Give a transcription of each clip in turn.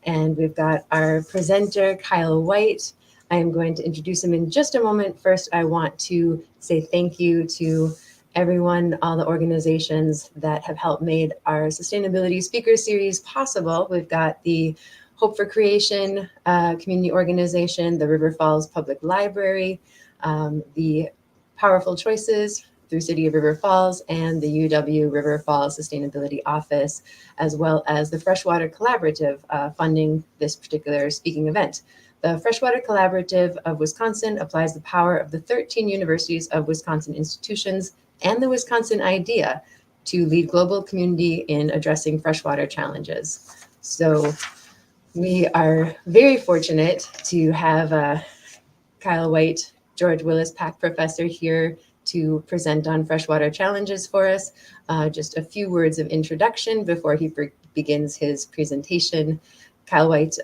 And we've got our presenter, Kyle Whyte. I am going to introduce him in just a moment. First, I want to say thank you to everyone, all the organizations that have helped made our sustainability speaker series possible. We've got the Hope for Creation community organization, the River Falls Public Library, the Powerful Choices through City of River Falls, and the UW River Falls Sustainability Office, as well as the Freshwater Collaborative funding this particular speaking event. The Freshwater Collaborative of Wisconsin applies the power of the 13 universities of Wisconsin institutions and the Wisconsin idea to lead global community in addressing freshwater challenges. So we are very fortunate to have Kyle Whyte, George Willis Pack Professor here to present on freshwater challenges for us. Just a few words of introduction before he begins his presentation. Kyle Whyte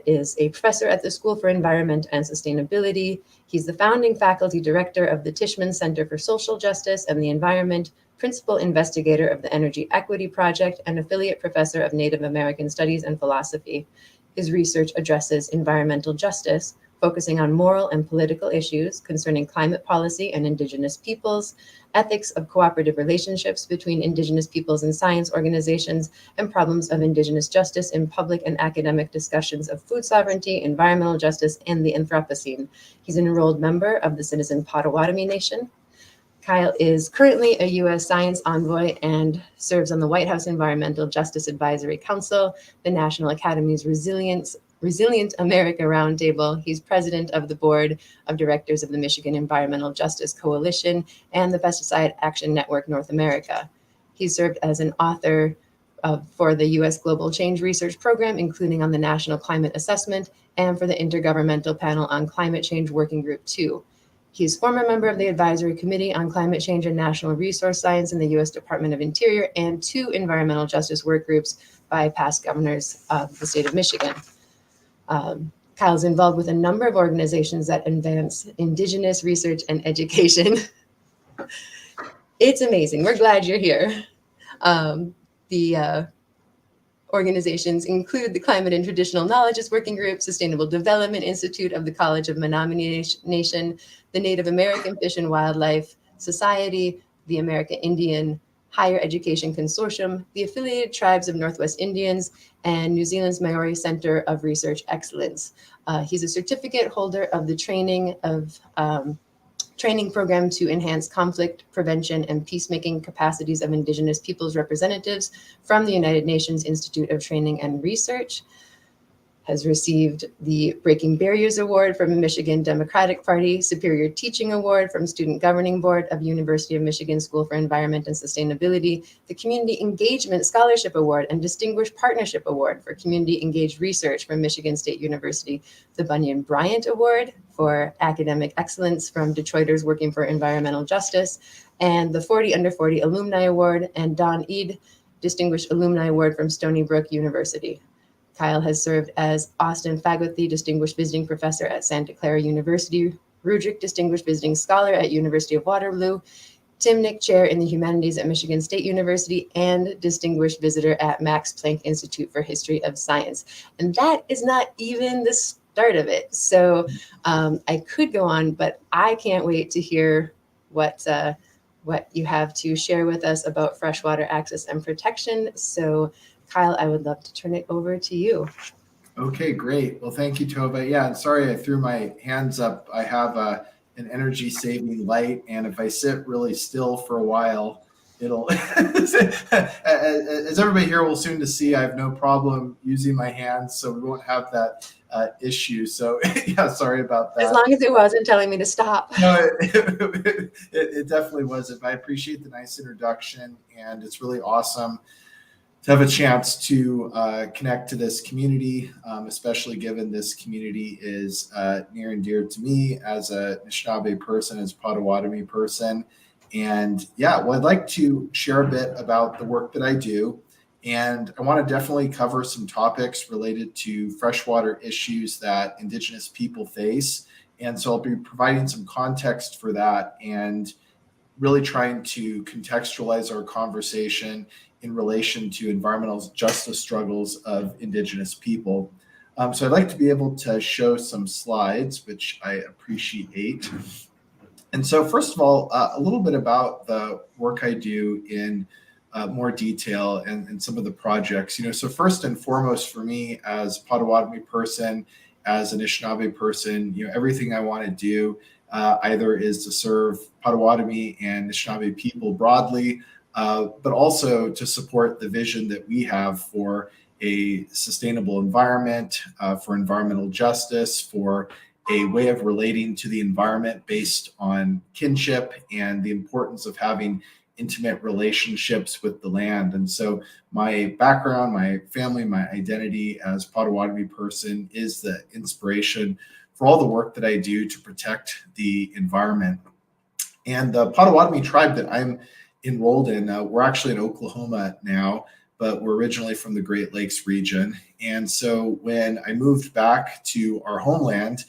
is a professor at the School for Environment and Sustainability. He's the founding faculty director of the Tishman Center for Social Justice and the Environment, principal investigator of the Energy Equity Project, and affiliate professor of Native American Studies and Philosophy. His research addresses environmental justice, focusing on moral and political issues concerning climate policy and Indigenous peoples, ethics of cooperative relationships between Indigenous peoples and science organizations, and problems of Indigenous justice in public and academic discussions of food sovereignty, environmental justice, and the Anthropocene. He's an enrolled member of the Citizen Potawatomi Nation. Kyle is currently a U.S. Science Envoy and serves on the White House Environmental Justice Advisory Council, the National Academy's Resilient America Roundtable. He's president of the board of directors of the Michigan Environmental Justice Coalition and the Pesticide Action Network North America. He served as an author for the U.S. Global Change Research Program, including on the National Climate Assessment and for the Intergovernmental Panel on Climate Change Working Group 2. He's former member of the Advisory Committee on Climate Change and National Resource Science in the U.S. Department of Interior and 2 environmental justice work groups by past governors of the state of Michigan. Kyle's involved with a number of organizations that advance Indigenous research and education. It's amazing. We're glad you're here. The organizations include the Climate and Traditional Knowledges Working Group, Sustainable Development Institute of the College of Menominee Nation, the Native American Fish and Wildlife Society, the American Indian Higher Education Consortium, the Affiliated Tribes of Northwest Indians, and New Zealand's Maori Center of Research Excellence. He's a certificate holder of the training program to enhance conflict prevention and peacemaking capacities of Indigenous peoples representatives from the United Nations Institute of Training and Research. Has received the Breaking Barriers Award from the Michigan Democratic Party, Superior Teaching Award from Student Governing Board of University of Michigan School for Environment and Sustainability, the Community Engagement Scholarship Award and Distinguished Partnership Award for Community Engaged Research from Michigan State University, the Bunyan Bryant Award for Academic Excellence from Detroiters Working for Environmental Justice, and the 40 Under 40 Alumni Award and Don Eade Distinguished Alumni Award from Stony Brook University. Kyle has served as Austin Fagothi Distinguished Visiting Professor at Santa Clara University, Rudrick Distinguished Visiting Scholar at University of Waterloo, Timnick Chair in the Humanities at Michigan State University, and Distinguished Visitor at Max Planck Institute for History of Science. And that is not even the start of it. So I could go on, but I can't wait to hear what you have to share with us about freshwater access and protection. So Kyle, I would love to turn it over to you. Okay, great. Well, thank you, Tova. Yeah, and sorry I threw my hands up. I have an energy saving light, and if I sit really still for a while, it'll, as everybody here will soon to see, I have no problem using my hands, so we won't have that issue. So yeah, sorry about that. As long as it wasn't telling me to stop. No, it definitely wasn't. But I appreciate the nice introduction, and it's really awesome to have a chance to connect to this community, especially given this community is near and dear to me as a Anishinaabe person, as a Potawatomi person. And yeah, well, I'd like to share a bit about the work that I do. And I want to definitely cover some topics related to freshwater issues that Indigenous people face. And so I'll be providing some context for that and really trying to contextualize our conversation in relation to environmental justice struggles of Indigenous people. So I'd like to be able to show some slides, which I appreciate. And so first of all, a little bit about the work I do in more detail and some of the projects. So first and foremost for me as a Potawatomi person, as an Anishinaabe person, everything I want to do either is to serve Potawatomi and Anishinaabe people broadly, but also to support the vision that we have for a sustainable environment, for environmental justice, for a way of relating to the environment based on kinship and the importance of having intimate relationships with the land. And so my background, my family, my identity as a Potawatomi person is the inspiration for all the work that I do to protect the environment. And the Potawatomi tribe that I'm enrolled in, we're actually in Oklahoma now, but we're originally from the Great Lakes region. And so when I moved back to our homeland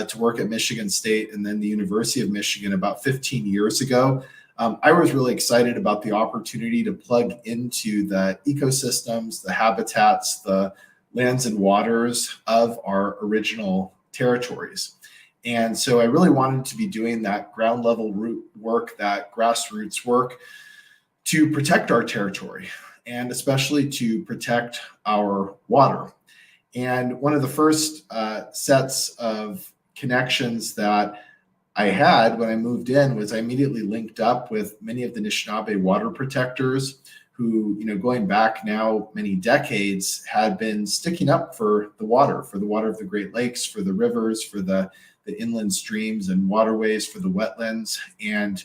to work at Michigan State and then the University of Michigan about 15 years ago, I was really excited about the opportunity to plug into the ecosystems, the habitats, the lands and waters of our original territories. And so I really wanted to be doing that ground level root work, that grassroots work to protect our territory and especially to protect our water. And one of the first sets of connections that I had when I moved in was I immediately linked up with many of the Anishinaabe water protectors who, going back now many decades, had been sticking up for the water of the Great Lakes, for the rivers, for the inland streams and waterways, for the wetlands. And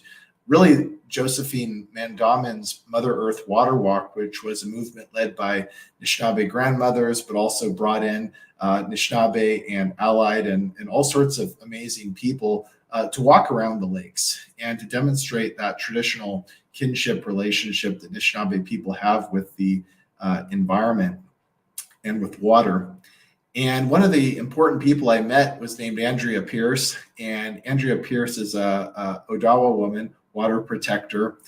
really, Josephine Mandamin's Mother Earth Water Walk, which was a movement led by Anishinaabe grandmothers, but also brought in Anishinaabe and allied and all sorts of amazing people to walk around the lakes and to demonstrate that traditional kinship relationship that Anishinaabe people have with the environment and with water. And one of the important people I met was named Andrea Pierce. And Andrea Pierce is a Odawa woman, water protector.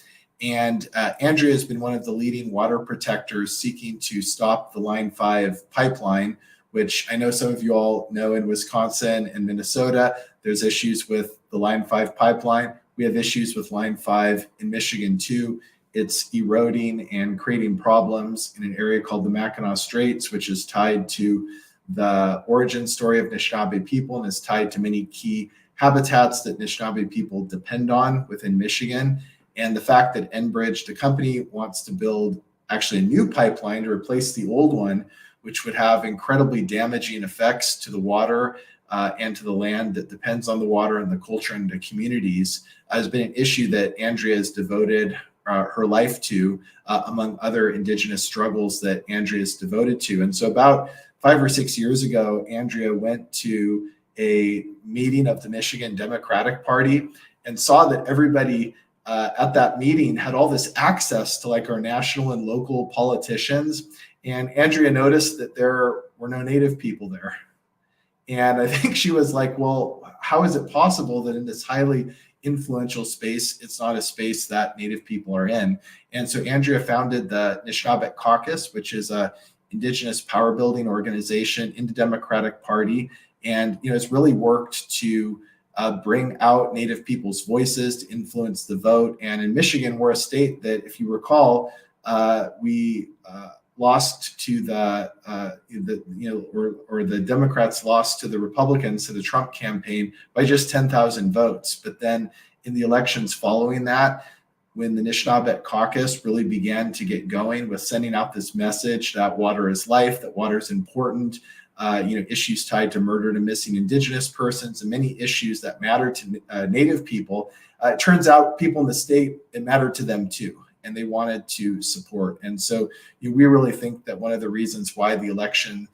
And Andrea has been one of the leading water protectors seeking to stop the Line 5 pipeline, which I know some of you all know in Wisconsin and Minnesota, there's issues with the Line 5 pipeline. We have issues with Line 5 in Michigan too. It's eroding and creating problems in an area called the Mackinac Straits, which is tied to the origin story of Anishinaabe people and is tied to many key habitats that Anishinaabe people depend on within Michigan. And the fact that Enbridge, the company, wants to build actually a new pipeline to replace the old one, which would have incredibly damaging effects to the water and to the land that depends on the water and the culture and the communities, has been an issue that Andrea has devoted her life to, among other Indigenous struggles that Andrea is devoted to. And so about 5 or 6 years ago, Andrea went to a meeting of the Michigan Democratic Party and saw that everybody at that meeting had all this access to like our national and local politicians. And Andrea noticed that there were no Native people there. And I think she was like, well, how is it possible that in this highly influential space, it's not a space that Native people are in? And so Andrea founded the Anishinaabe Caucus, which is a Indigenous power building organization in the Democratic Party. And, it's really worked to bring out Native people's voices, to influence the vote. And in Michigan, we're a state that, if you recall, we lost to the Democrats lost to the Republicans, to the Trump campaign by just 10,000 votes. But then in the elections following that, when the Anishinaabe Caucus really began to get going with sending out this message that water is life, that water is important, issues tied to murdered and missing Indigenous persons and many issues that matter to Native people, it turns out people in the state, it mattered to them too, and they wanted to support. And so we really think that one of the reasons why the election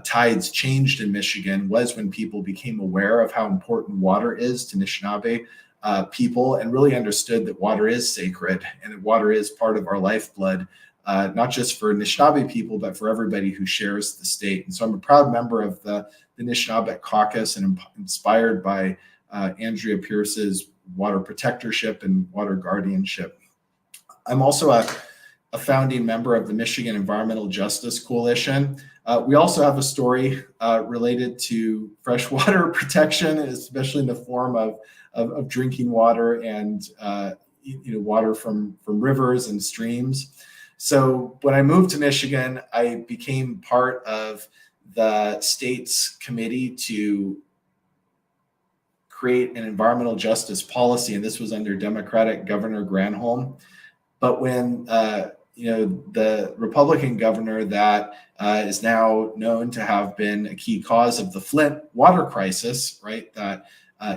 tides changed in Michigan was when people became aware of how important water is to Anishinaabe people and really understood that water is sacred and that water is part of our lifeblood, not just for Anishinaabe people, but for everybody who shares the state. And so I'm a proud member of the Anishinaabe Caucus and inspired by Andrea Pierce's water protectorship and water guardianship. I'm also a founding member of the Michigan Environmental Justice Coalition. We also have a story related to freshwater protection, especially in the form of drinking water and water from rivers and streams. So when I moved to Michigan, I became part of the state's committee to create an environmental justice policy, and this was under Democratic Governor Granholm. But when the Republican governor that is now known to have been a key cause of the Flint water crisis, right? That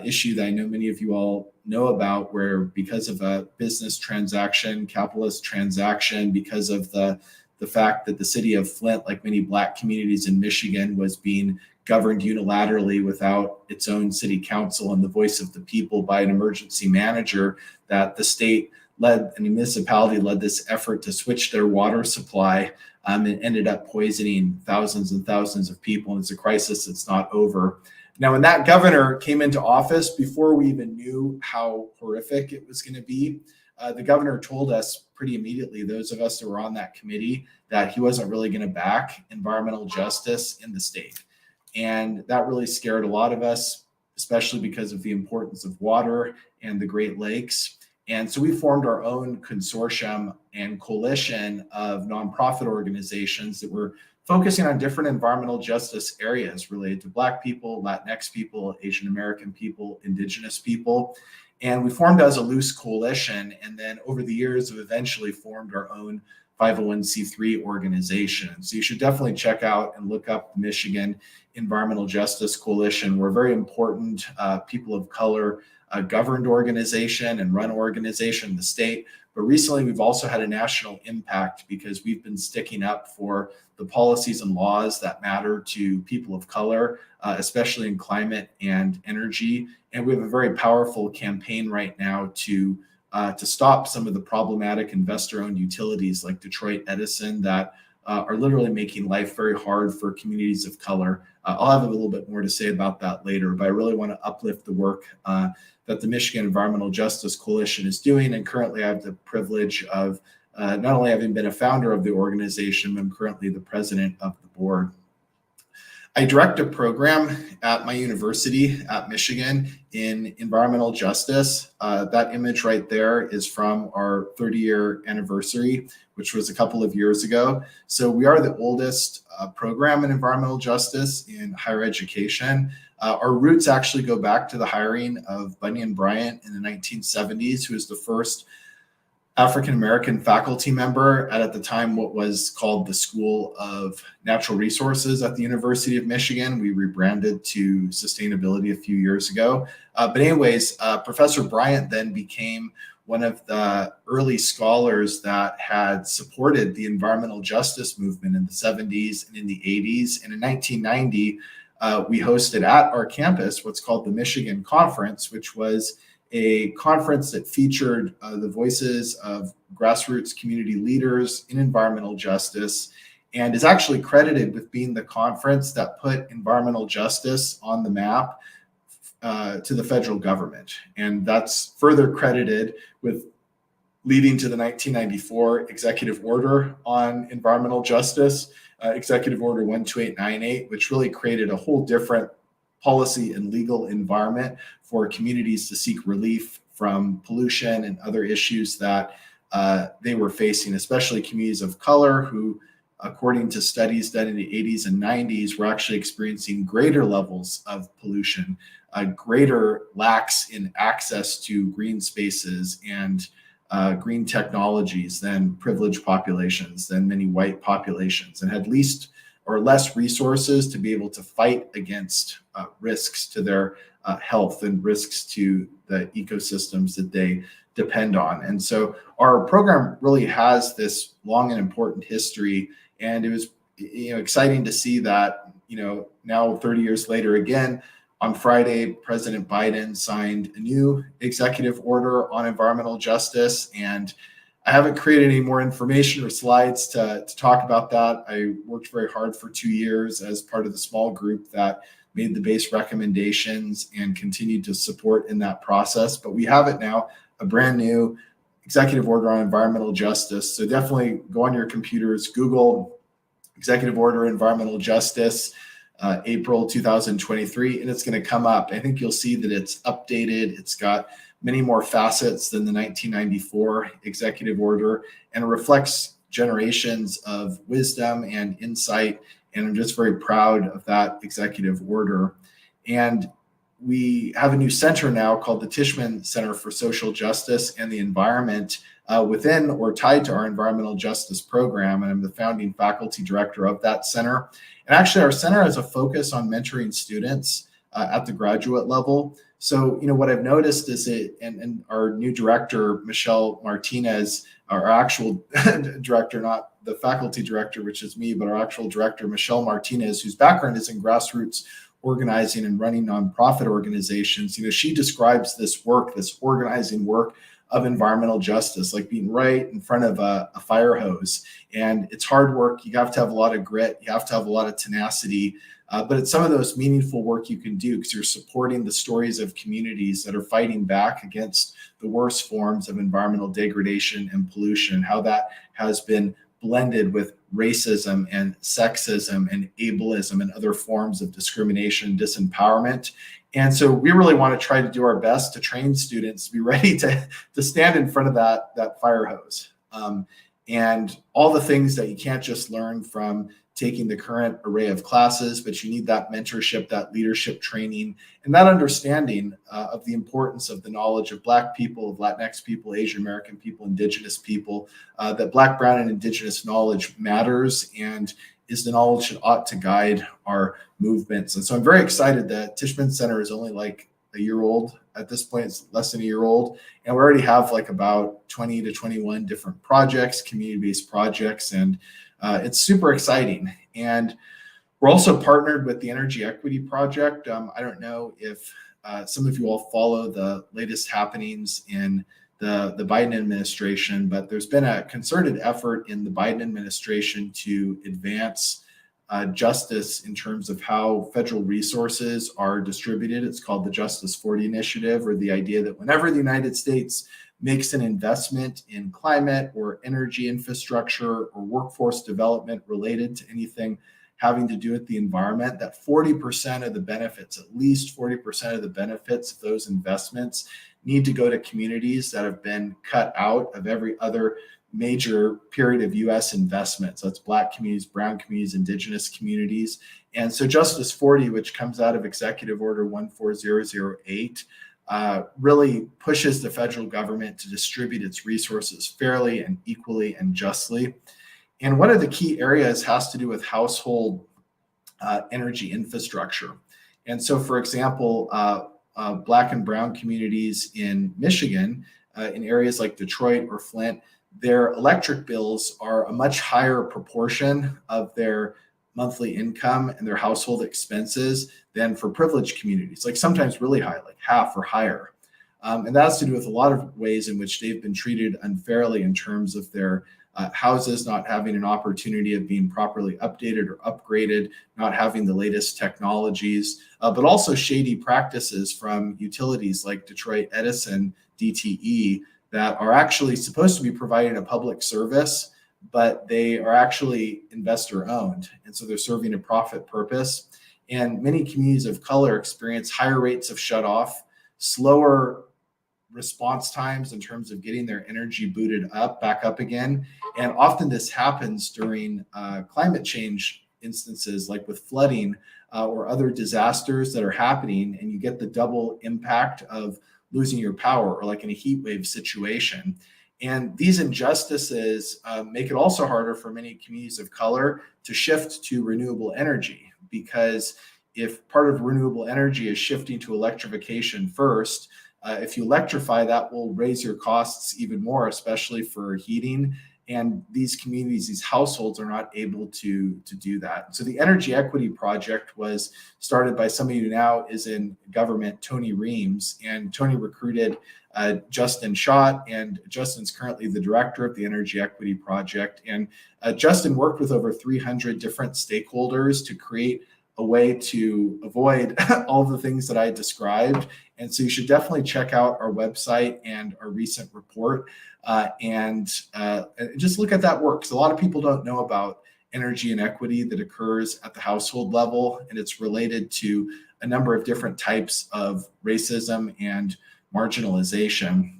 issue that I know many of you all know about, where because of a business transaction, capitalist transaction, because of the fact that the city of Flint, like many Black communities in Michigan, was being governed unilaterally without its own city council and the voice of the people by an emergency manager, that the state led and the municipality led this effort to switch their water supply and ended up poisoning thousands and thousands of people. And it's a crisis that's not over. Now, when that governor came into office, before we even knew how horrific it was going to be, the governor told us pretty immediately, those of us that were on that committee, that he wasn't really going to back environmental justice in the state. And that really scared a lot of us, especially because of the importance of water and the Great Lakes. And so we formed our own consortium and coalition of nonprofit organizations that were focusing on different environmental justice areas related to Black people, Latinx people, Asian American people, Indigenous people. And we formed as a loose coalition. And then over the years, we've eventually formed our own 501c3 organization. So you should definitely check out and look up the Michigan Environmental Justice Coalition. We're a very important people of color governed organization and run organization in the state. But recently, we've also had a national impact because we've been sticking up for the policies and laws that matter to people of color, especially in climate and energy. And we have a very powerful campaign right now to stop some of the problematic investor-owned utilities like Detroit Edison that are literally making life very hard for communities of color. I'll have a little bit more to say about that later, but I really want to uplift the work that the Michigan Environmental Justice Coalition is doing. And currently I have the privilege of not only having been a founder of the organization, but I'm currently the president of the board. I direct a program at my university at Michigan in environmental justice. That image right there is from our 30-year anniversary, which was a couple of years ago. So we are the oldest program in environmental justice in higher education. Our roots actually go back to the hiring of Bunyan Bryant in the 1970s, who was the first African-American faculty member at the time what was called the School of Natural Resources at the University of Michigan. We rebranded to sustainability a few years ago. But anyways, Professor Bryant then became one of the early scholars that had supported the environmental justice movement in the 70s and in the 80s. And in 1990, we hosted at our campus what's called the Michigan Conference, which was a conference that featured the voices of grassroots community leaders in environmental justice, and is actually credited with being the conference that put environmental justice on the map to the federal government. And that's further credited with leading to the 1994 executive order on environmental justice, Executive Order 12898, which really created a whole different policy and legal environment for communities to seek relief from pollution and other issues that they were facing, especially communities of color who, according to studies done in the 80s and 90s, were actually experiencing greater levels of pollution, greater lacks in access to green spaces and green technologies than privileged populations, than many white populations, and had least or less resources to be able to fight against risks to their health and risks to the ecosystems that they depend on. And so our program really has this long and important history. And it was exciting to see that, now 30 years later, again, on Friday, President Biden signed a new executive order on environmental justice. And I haven't created any more information or slides to talk about that. I worked very hard for 2 years as part of the small group that made the base recommendations and continued to support in that process. But we have it now, a brand new executive order on environmental justice. So definitely go on your computers, Google executive order environmental justice, April 2023, and it's going to come up. I think you'll see that it's updated. It's got many more facets than the 1994 executive order, and it reflects generations of wisdom and insight. And I'm just very proud of that executive order. And we have a new center now called the Tishman Center for Social Justice and the Environment within or tied to our environmental justice program. And I'm the founding faculty director of that center. And actually, our center has a focus on mentoring students at the graduate level. So, what I've noticed is and our new director, Michelle Martinez, our actual director, not the faculty director, which is me, but our actual director, Michelle Martinez, whose background is in grassroots organizing and running nonprofit organizations. She describes this work, this organizing work of environmental justice, like being right in front of a fire hose. And it's hard work. You have to have a lot of grit. You have to have a lot of tenacity. But it's some of those meaningful work you can do because you're supporting the stories of communities that are fighting back against the worst forms of environmental degradation and pollution, how that has been blended with racism and sexism and ableism and other forms of discrimination, disempowerment. And so we really want to try to do our best to train students to be ready to stand in front of that fire hose. And all the things that you can't just learn from taking the current array of classes, but you need that mentorship, that leadership training, and that understanding of the importance of the knowledge of Black people, of Latinx people, Asian American people, Indigenous people, that Black, Brown, and Indigenous knowledge matters and is the knowledge that ought to guide our movements. And so I'm very excited that Tishman Center is only like a year old at this point. It's less than a year old. And we already have like about 20 to 21 different projects, community-based projects, and it's super exciting. And we're also partnered with the Energy Equity Project. I don't know if some of you all follow the latest happenings in the Biden administration, but there's been a concerted effort in the Biden administration to advance justice in terms of how federal resources are distributed. It's called the Justice 40 Initiative, or the idea that whenever the United States makes an investment in climate or energy infrastructure or workforce development related to anything having to do with the environment, that 40% of the benefits, at least 40% of the benefits of those investments need to go to communities that have been cut out of every other major period of U.S. investment. So it's Black communities, Brown communities, Indigenous communities. And so Justice 40, which comes out of Executive Order 14008, really pushes the federal government to distribute its resources fairly and equally and justly. And one of the key areas has to do with household energy infrastructure. And so, for example, Black and Brown communities in Michigan, in areas like Detroit or Flint, their electric bills are a much higher proportion of their monthly income and their household expenses than for privileged communities, like sometimes really high, like half or higher. And that has to do with a lot of ways in which they've been treated unfairly in terms of their houses not having an opportunity of being properly updated or upgraded, not having the latest technologies, but also shady practices from utilities like Detroit Edison, DTE, that are actually supposed to be providing a public service, but they are actually investor owned. And so they're serving a profit purpose. And many communities of color experience higher rates of shutoff, slower response times in terms of getting their energy booted up, back up again. And often this happens during climate change instances, like with flooding or other disasters that are happening, and you get the double impact of losing your power, or like in a heat wave situation. And these injustices make it also harder for many communities of color to shift to renewable energy, because if part of renewable energy is shifting to electrification first, if you electrify, that will raise your costs even more, especially for heating. And these communities, these households are not able to do that. So the Energy Equity Project was started by somebody who now is in government, Tony Reams. And Tony recruited Justin Schott, and Justin's currently the director of the Energy Equity Project. And Justin worked with over 300 different stakeholders to create a way to avoid all the things that I described. And so you should definitely check out our website and our recent report and just look at that work. Because a lot of people don't know about energy inequity that occurs at the household level, and it's related to a number of different types of racism and marginalization.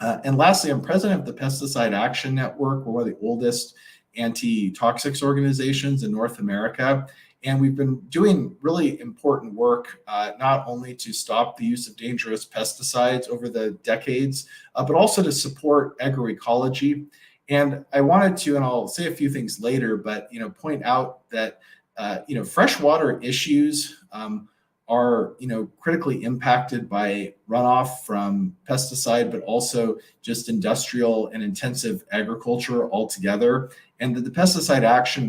And lastly, I'm president of the Pesticide Action Network. We're one of the oldest anti-toxics organizations in North America. And we've been doing really important work, not only to stop the use of dangerous pesticides over the decades, but also to support agroecology. And I wanted to, and I'll say a few things later, but point out that freshwater issues are critically impacted by runoff from pesticide, but also just industrial and intensive agriculture altogether. And the Pesticide Action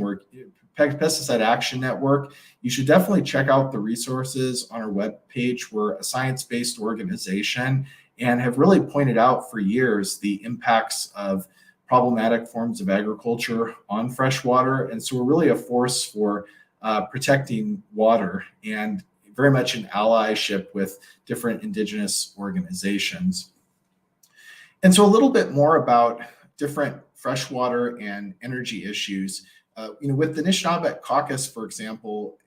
Network, you should definitely check out the resources on our webpage. We're a science-based organization and have really pointed out for years the impacts of problematic forms of agriculture on freshwater. And so we're really a force for protecting water and very much in allyship with different Indigenous organizations. And so a little bit more about different freshwater and energy issues. With the Anishinaabe Caucus, for example,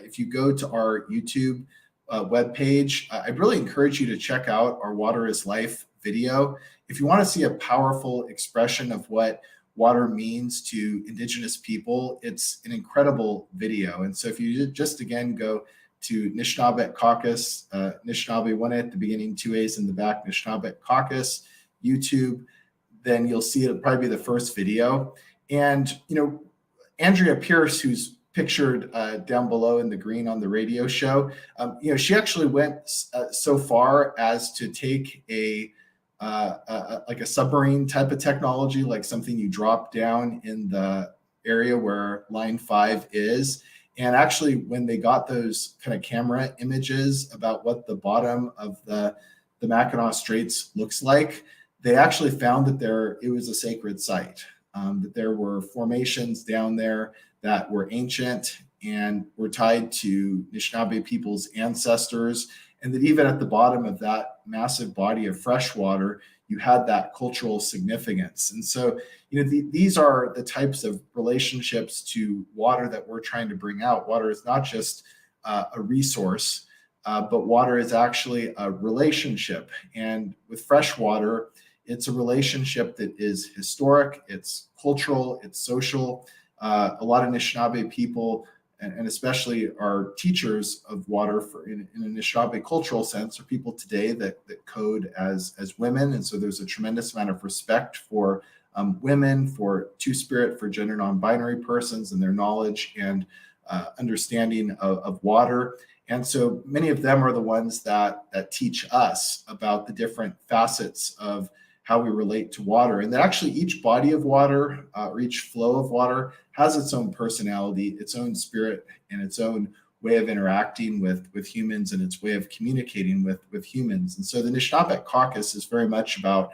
if you go to our YouTube webpage, I'd really encourage you to check out our Water is Life video. If you want to see a powerful expression of what water means to Indigenous people, it's an incredible video. And so if you just again go to Anishinaabe Caucus, Anishinaabe, one at the beginning, two A's in the back, Anishinaabe Caucus, YouTube, then you'll see it'll probably be the first video. And, Andrea Pierce, who's pictured down below in the green on the radio show, she actually went so far as to take like a submarine type of technology, like something you drop down in the area where line 5 is. And actually, when they got those kind of camera images about what the bottom of the Mackinac Straits looks like, they actually found that it was a sacred site, that there were formations down there that were ancient and were tied to Anishinaabe people's ancestors, and that even at the bottom of that massive body of fresh water, you had that cultural significance. And so, these are the types of relationships to water that we're trying to bring out. Water is not just a resource, but water is actually a relationship. And with fresh water, it's a relationship that is historic, it's cultural, it's social. A lot of Anishinaabe people, and especially our teachers of water in an Anishinaabe cultural sense, are people today that code as women. And so there's a tremendous amount of respect for women, for Two-Spirit, for gender non-binary persons and their knowledge and understanding of water. And so many of them are the ones that teach us about the different facets of how we relate to water, and that actually each body of water or each flow of water has its own personality, its own spirit, and its own way of interacting with humans and its way of communicating with humans. And so the Anishinaabe Caucus is very much about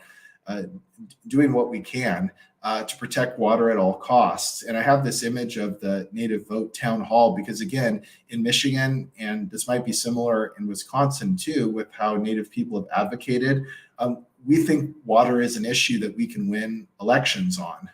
doing what we can to protect water at all costs. And I have this image of the Native Vote Town Hall because, again, in Michigan, and this might be similar in Wisconsin too, with how Native people have advocated, we think water is an issue that we can win elections on.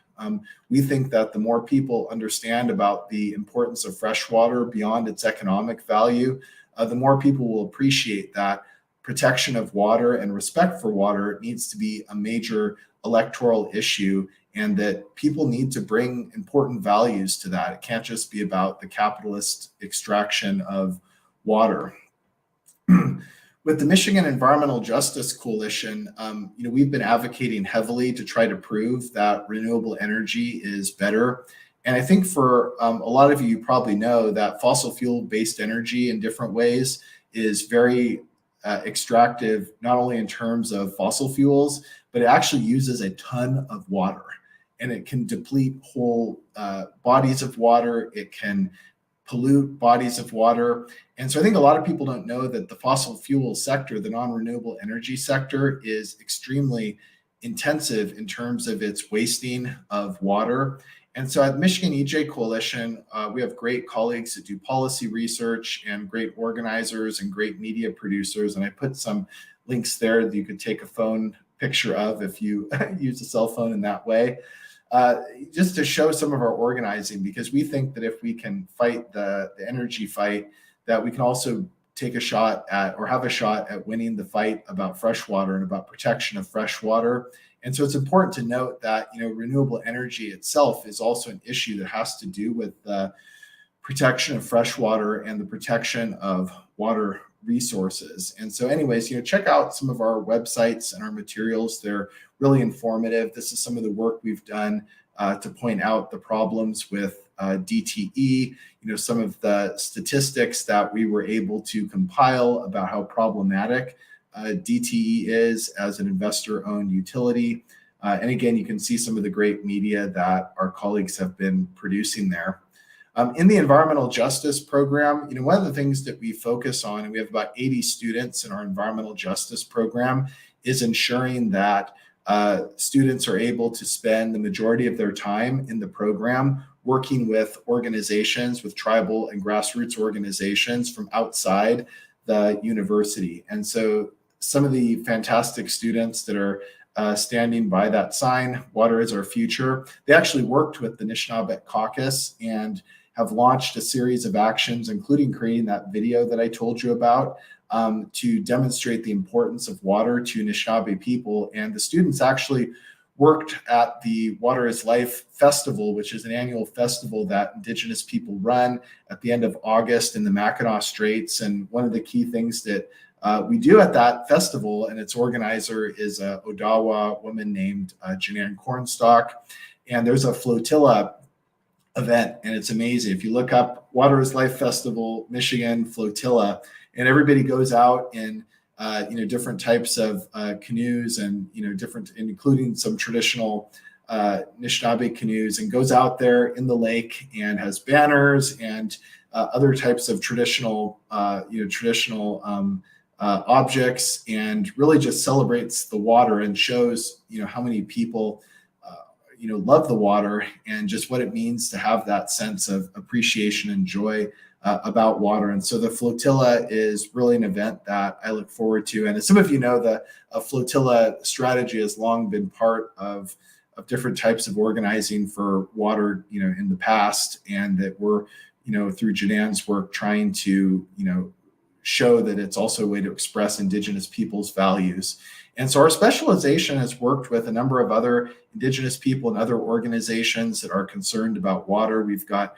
We think that the more people understand about the importance of fresh water beyond its economic value, the more people will appreciate that protection of water and respect for water needs to be a major electoral issue, and that people need to bring important values to that. It can't just be about the capitalist extraction of water. With the Michigan Environmental Justice Coalition, we've been advocating heavily to try to prove that renewable energy is better. And I think for a lot of you probably know that fossil fuel-based energy in different ways is very extractive, not only in terms of fossil fuels, but it actually uses a ton of water. And it can deplete whole bodies of water. It can pollute bodies of water. And so I think a lot of people don't know that the fossil fuel sector, the non-renewable energy sector, is extremely intensive in terms of its wasting of water. And so at Michigan EJ Coalition, we have great colleagues that do policy research and great organizers and great media producers. And I put some links there that you could take a phone picture of if you use a cell phone in that way, just to show some of our organizing, because we think that if we can fight the energy fight, that we can also take a shot at, or have a shot at, winning the fight about freshwater and about protection of freshwater. And so it's important to note that, renewable energy itself is also an issue that has to do with the protection of freshwater and the protection of water resources. And so anyways, check out some of our websites and our materials. They're really informative. This is some of the work we've done to point out the problems with DTE, some of the statistics that we were able to compile about how problematic DTE is as an investor-owned utility. And again, you can see some of the great media that our colleagues have been producing there. In the environmental justice program, one of the things that we focus on, and we have about 80 students in our environmental justice program, is ensuring that students are able to spend the majority of their time in the program working with organizations, with tribal and grassroots organizations from outside the university. And so some of the fantastic students that are standing by that sign, Water is Our Future, they actually worked with the Anishinaabe Caucus and have launched a series of actions, including creating that video that I told you about, to demonstrate the importance of water to Anishinaabe people. And the students actually worked at the Water is Life Festival, which is an annual festival that Indigenous people run at the end of August in the Mackinac Straits. And one of the key things that we do at that festival, and its organizer is an Odawa woman named Janann Cornstalk. And there's a flotilla event, and it's amazing. If you look up Water is Life Festival, Michigan flotilla, and everybody goes out in different types of canoes and different, including some traditional Anishinaabe canoes, and goes out there in the lake and has banners and other types of traditional objects, and really just celebrates the water and shows how many people love the water and just what it means to have that sense of appreciation and joy about water. And so the flotilla is really an event that I look forward to. And as some of you know, the flotilla strategy has long been part of different types of organizing for water, in the past, and that we're, through Janann's work, trying to, show that it's also a way to express Indigenous people's values. And so our specialization has worked with a number of other Indigenous people and other organizations that are concerned about water. We've got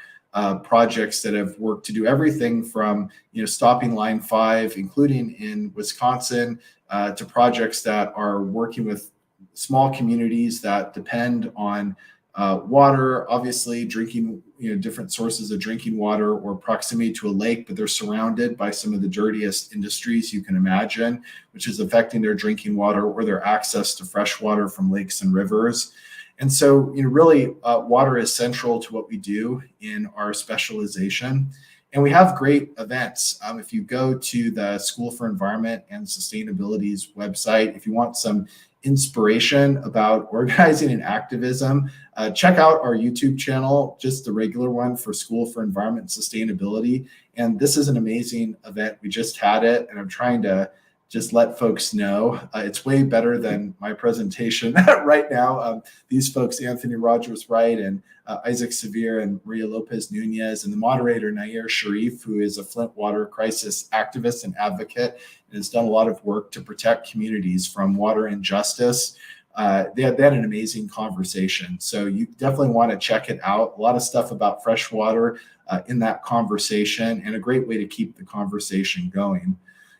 projects that have worked to do everything from stopping Line 5, including in Wisconsin, to projects that are working with small communities that depend on water, obviously drinking, different sources of drinking water or proximity to a lake, but they're surrounded by some of the dirtiest industries you can imagine, which is affecting their drinking water or their access to fresh water from lakes and rivers. And so, really, water is central to what we do in our specialization. And we have great events. If you go to the School for Environment and Sustainability's website, if you want some inspiration about organizing and activism, check out our YouTube channel, just the regular one for School for Environment and Sustainability. And this is an amazing event. We just had it, and I'm trying to just let folks know. It's way better than my presentation right now. These folks, Anthony Rogers Wright and Isaac Severe and Maria Lopez Nunez, and the moderator, Nair Sharif, who is a Flint water crisis activist and advocate, and has done a lot of work to protect communities from water injustice. They had an amazing conversation. So you definitely want to check it out. A lot of stuff about fresh water in that conversation, and a great way to keep the conversation going.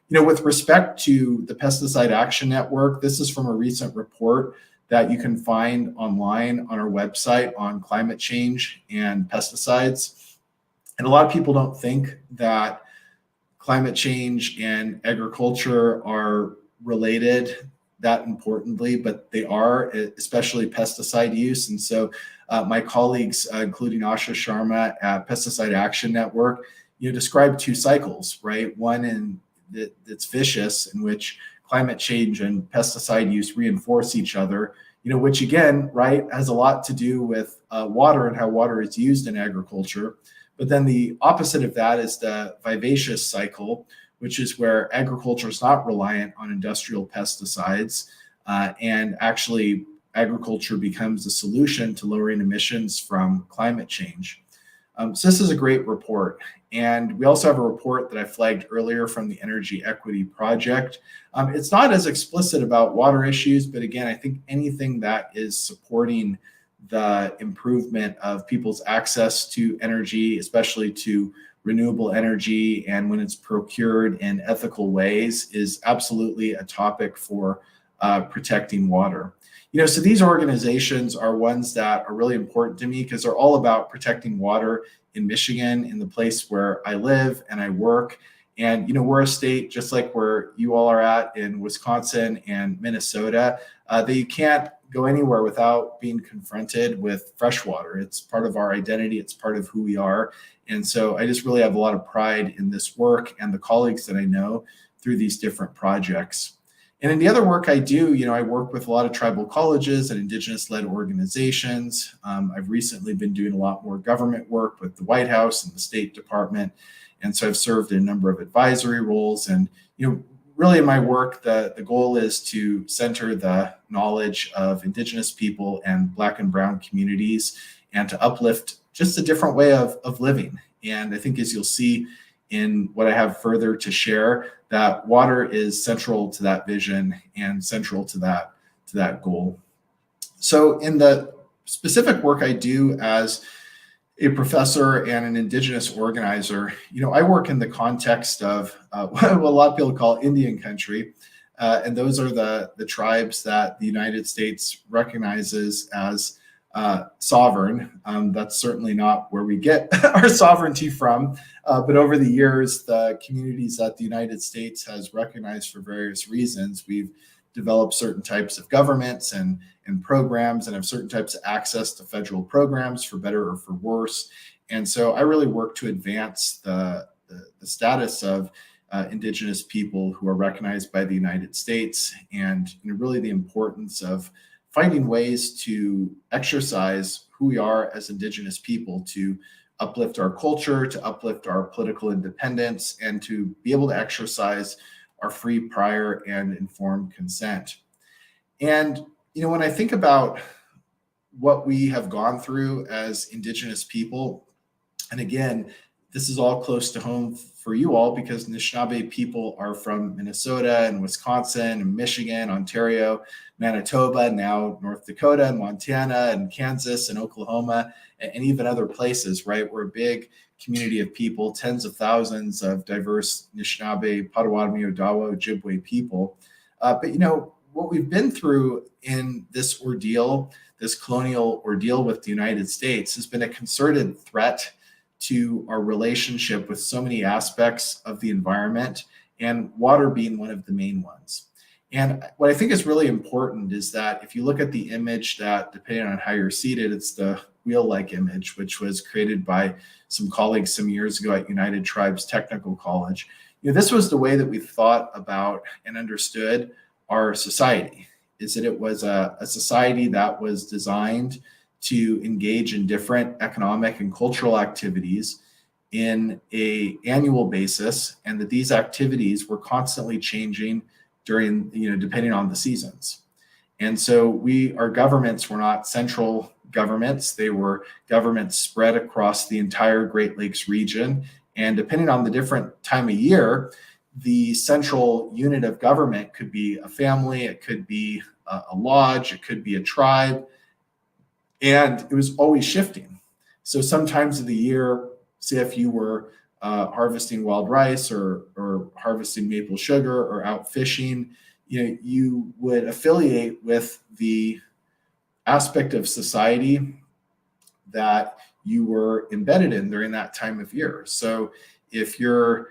With respect to the Pesticide Action Network, this is from a recent report that you can find online on our website on climate change and pesticides. And a lot of people don't think that climate change and agriculture are related. that importantly, but they are, especially pesticide use. And so my colleagues, including Asha Sharma at Pesticide Action Network, describe two cycles, right? One that's vicious, in which climate change and pesticide use reinforce each other, which again, right, has a lot to do with water and how water is used in agriculture. But then the opposite of that is the vivacious cycle, which is where agriculture is not reliant on industrial pesticides, and actually agriculture becomes a solution to lowering emissions from climate change. So this is a great report. And we also have a report that I flagged earlier from the Energy Equity Project. It's not as explicit about water issues, but again, I think anything that is supporting the improvement of people's access to energy, especially to renewable energy, and when it's procured in ethical ways, is absolutely a topic for protecting water. So these organizations are ones that are really important to me because they're all about protecting water in Michigan, in the place where I live and I work. And, we're a state, just like where you all are at in Wisconsin and Minnesota, that you can't go anywhere without being confronted with fresh water. It's part of our identity. It's part of who we are. And so I just really have a lot of pride in this work and the colleagues that I know through these different projects. And in the other work I do, I work with a lot of tribal colleges and Indigenous-led organizations. I've recently been doing a lot more government work with the White House and the State Department. And so I've served in a number of advisory roles. And, really in my work, the goal is to center the knowledge of Indigenous people and Black and Brown communities and to uplift just a different way of living. And I think, as you'll see in what I have further to share, that water is central to that vision and central to that goal. So in the specific work I do as a professor and an Indigenous organizer, I work in the context of what a lot of people call Indian country. And those are the tribes that the United States recognizes as sovereign. That's certainly not where we get our sovereignty from. But over the years, the communities that the United States has recognized for various reasons, we've developed certain types of governments and programs and have certain types of access to federal programs, for better or for worse. And so I really work to advance the status of Indigenous people who are recognized by the United States, and really the importance of finding ways to exercise who we are as Indigenous people, to uplift our culture, to uplift our political independence, and to be able to exercise our free, prior, and informed consent. And, when I think about what we have gone through as Indigenous people, and again, this is all close to home for you all because Anishinaabe people are from Minnesota and Wisconsin and Michigan, Ontario, Manitoba, now North Dakota and Montana and Kansas and Oklahoma, and even other places, right? We're a big community of people, tens of thousands of diverse Anishinaabe, Potawatomi, Odawa, Ojibwe people. But what we've been through in this ordeal, this colonial ordeal with the United States, has been a concerted threat to our relationship with so many aspects of the environment, and water being one of the main ones. And what I think is really important is that if you look at the image that, depending on how you're seated, it's the wheel-like image, which was created by some colleagues some years ago at United Tribes Technical College. This was the way that we thought about and understood our society, is that it was a society that was designed to engage in different economic and cultural activities in an annual basis, and that these activities were constantly changing during, depending on the seasons. And so our governments were not central governments. They were governments spread across the entire Great Lakes region. And depending on the different time of year, the central unit of government could be a family, it could be a lodge, it could be a tribe. And it was always shifting. So sometimes of the year, say if you were harvesting wild rice or harvesting maple sugar or out fishing, you would affiliate with the aspect of society that you were embedded in during that time of year. So if your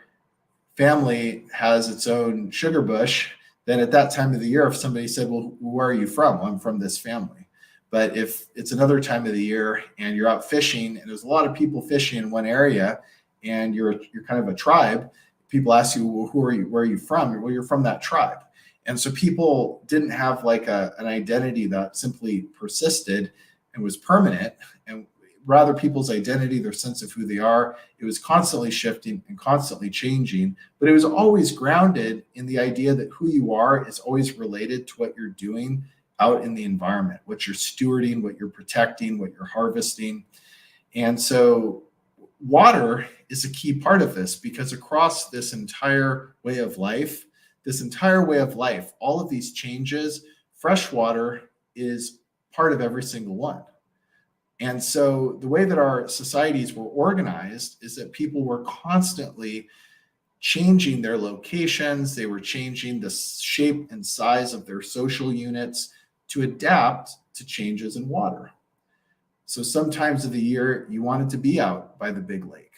family has its own sugar bush, then at that time of the year, if somebody said, well, where are you from? Well, I'm from this family. But if it's another time of the year and you're out fishing and there's a lot of people fishing in one area and you're kind of a tribe, people ask you, well, who are you? Where are you from? Well, you're from that tribe. And so people didn't have like an identity that simply persisted and was permanent. And rather people's identity, their sense of who they are, it was constantly shifting and constantly changing, but it was always grounded in the idea that who you are is always related to what you're doing out in the environment, what you're stewarding, what you're protecting, what you're harvesting. And so water is a key part of this, because across this entire way of life, all of these changes, freshwater is part of every single one. And so the way that our societies were organized is that people were constantly changing their locations. They were changing the shape and size of their social units to adapt to changes in water. So sometimes of the year, you wanted to be out by the big lake.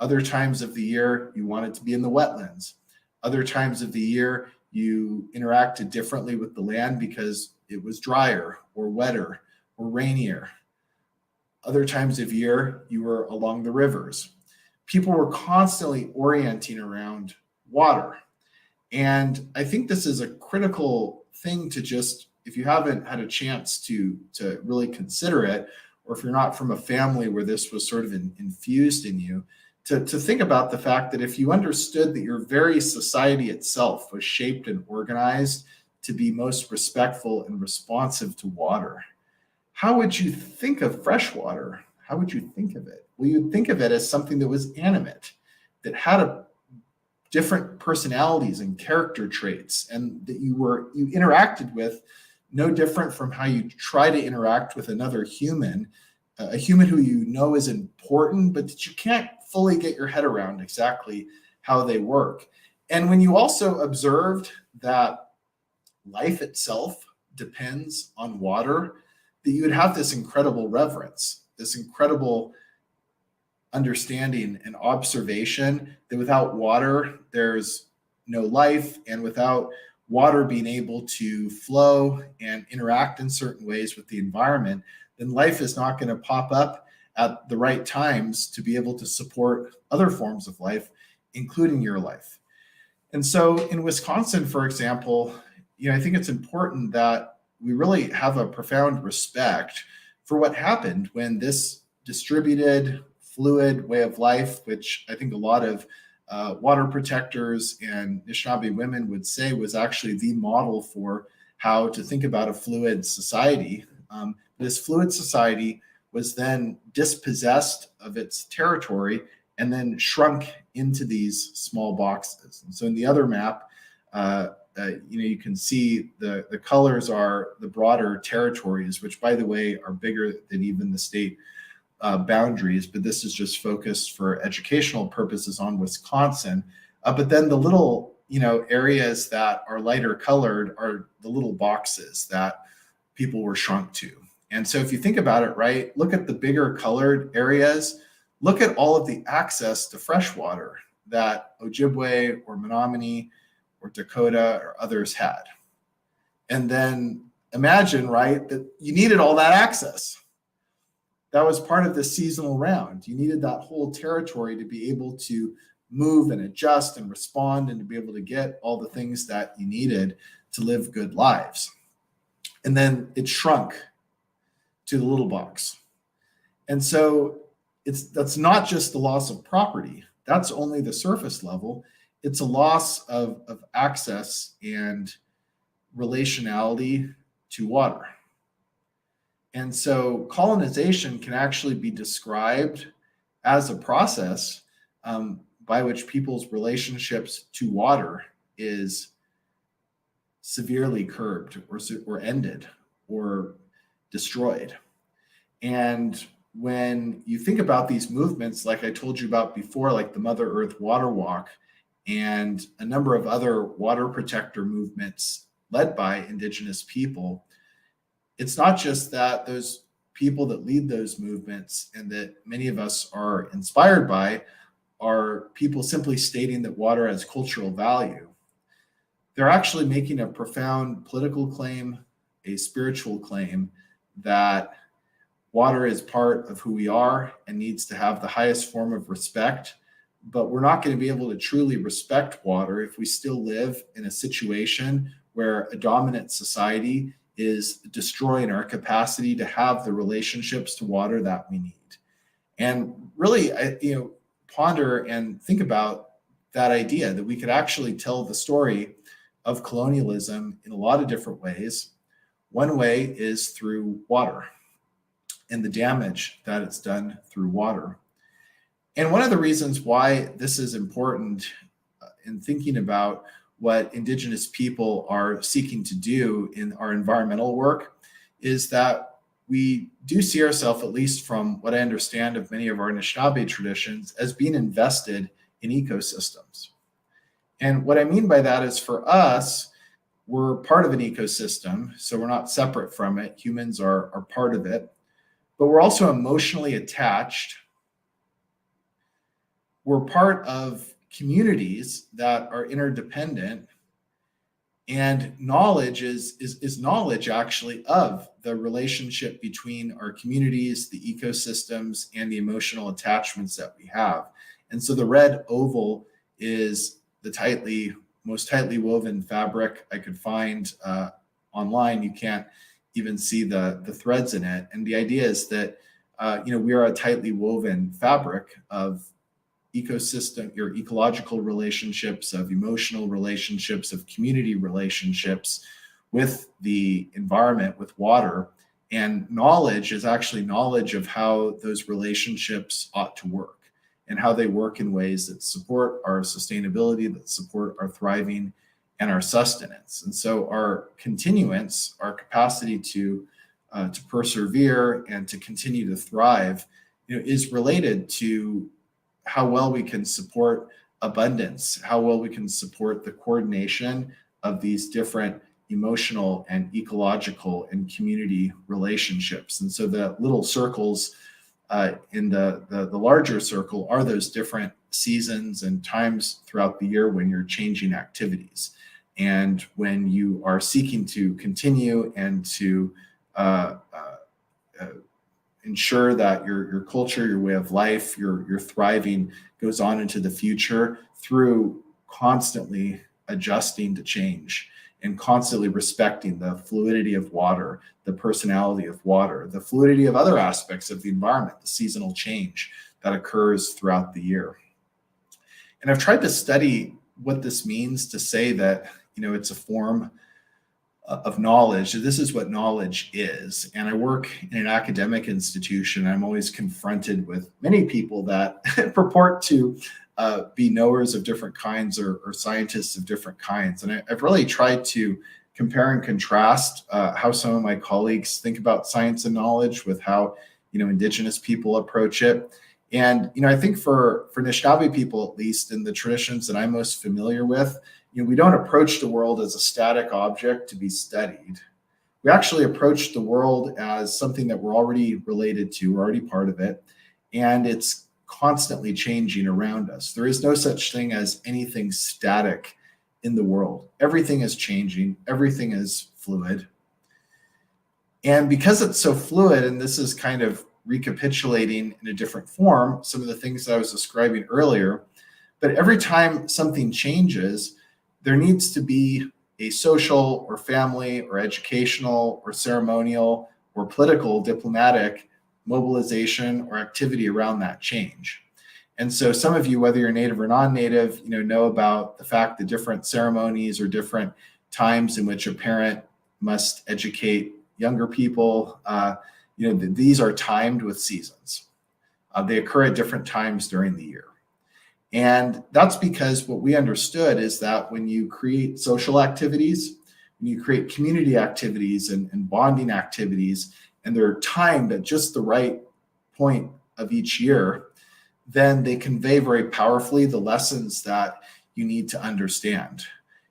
Other times of the year, you wanted to be in the wetlands. Other times of the year, you interacted differently with the land because it was drier or wetter or rainier. Other times of year, you were along the rivers. People were constantly orienting around water. And I think this is a critical thing to just, if you haven't had a chance to really consider it, or if you're not from a family where this was sort of infused in you, to think about the fact that if you understood that your very society itself was shaped and organized to be most respectful and responsive to water, how would you think of freshwater? How would you think of it? Well, you'd think of it as something that was animate, that had different personalities and character traits, and that you interacted with no different from how you try to interact with another human, a human who you know is important, but that you can't fully get your head around exactly how they work. And when you also observed that life itself depends on water, that you would have this incredible reverence, this incredible understanding and observation that without water, there's no life, and without water being able to flow and interact in certain ways with the environment, then life is not going to pop up at the right times to be able to support other forms of life, including your life. And so in Wisconsin, for example, I think it's important that we really have a profound respect for what happened when this distributed, fluid way of life, which I think a lot of water protectors and Anishinaabe women would say was actually the model for how to think about a fluid society. This fluid society was then dispossessed of its territory and then shrunk into these small boxes. And so in the other map, you can see the colors are the broader territories, which, by the way, are bigger than even the state boundaries, but this is just focused for educational purposes on Wisconsin. But then the little, areas that are lighter colored are the little boxes that people were shrunk to. And so if you think about it, right, look at the bigger colored areas, look at all of the access to fresh water that Ojibwe or Menominee or Dakota or others had. And then imagine, right, that you needed all that access. That was part of the seasonal round. You needed that whole territory to be able to move and adjust and respond and to be able to get all the things that you needed to live good lives. And then it shrunk to the little box. And so that's not just the loss of property. That's only the surface level. It's a loss of access and relationality to water. And so colonization can actually be described as a process by which people's relationships to water is severely curbed or ended or destroyed. And when you think about these movements, like I told you about before, like the Mother Earth Water Walk and a number of other water protector movements led by Indigenous people, it's not just that those people that lead those movements and that many of us are inspired by are people simply stating that water has cultural value. they're actually making a profound political claim, a spiritual claim that water is part of who we are and needs to have the highest form of respect. But we're not going to be able to truly respect water if we still live in a situation where a dominant society is destroying our capacity to have the relationships to water that we need. And really, ponder and think about that idea that we could actually tell the story of colonialism in a lot of different ways. One way is through water and the damage that it's done through water. And one of the reasons why this is important in thinking about what Indigenous people are seeking to do in our environmental work is that we do see ourselves, at least from what I understand of many of our Anishinaabe traditions, as being invested in ecosystems. And what I mean by that is, for us, we're part of an ecosystem, so we're not separate from it. Humans are part of it, but we're also emotionally attached. We're part of communities that are interdependent, and knowledge is knowledge actually of the relationship between our communities, the ecosystems, and the emotional attachments that we have. And so the red oval is the most tightly woven fabric I could find online. You can't even see the threads in it. And the idea is that we are a tightly woven fabric of ecosystem, your ecological relationships, of emotional relationships, of community relationships with the environment, with water. And knowledge is actually knowledge of how those relationships ought to work and how they work in ways that support our sustainability, that support our thriving and our sustenance. And so our continuance, our capacity to persevere and to continue to thrive, is related to how well we can support abundance, how well we can support the coordination of these different emotional and ecological and community relationships. And so the little circles in the larger circle are those different seasons and times throughout the year when you're changing activities. And when you are seeking to continue and to ensure that your culture, your way of life, your thriving goes on into the future through constantly adjusting to change and constantly respecting the fluidity of water, the personality of water, the fluidity of other aspects of the environment, the seasonal change that occurs throughout the year. And I've tried to study what this means to say that, it's a form of knowledge. This is what knowledge is. And I work in an academic institution. I'm always confronted with many people that purport to be knowers of different kinds or scientists of different kinds. And I've really tried to compare and contrast how some of my colleagues think about science and knowledge with how, Indigenous people approach it. And, I think for Anishinaabe people, at least in the traditions that I'm most familiar with, we don't approach the world as a static object to be studied. We actually approach the world as something that we're already related to, we're already part of it, and it's constantly changing around us. There is no such thing as anything static in the world. Everything is changing, everything is fluid. And because it's so fluid, and this is kind of recapitulating in a different form some of the things that I was describing earlier, but every time something changes, there needs to be a social or family or educational or ceremonial or political, diplomatic mobilization or activity around that change. And so some of you, whether you're native or non-native, know about the fact that different ceremonies or different times in which a parent must educate younger people, these are timed with seasons. They occur at different times during the year. And that's because what we understood is that when you create social activities, when you create community activities and bonding activities, and they're timed at just the right point of each year, then they convey very powerfully the lessons that you need to understand.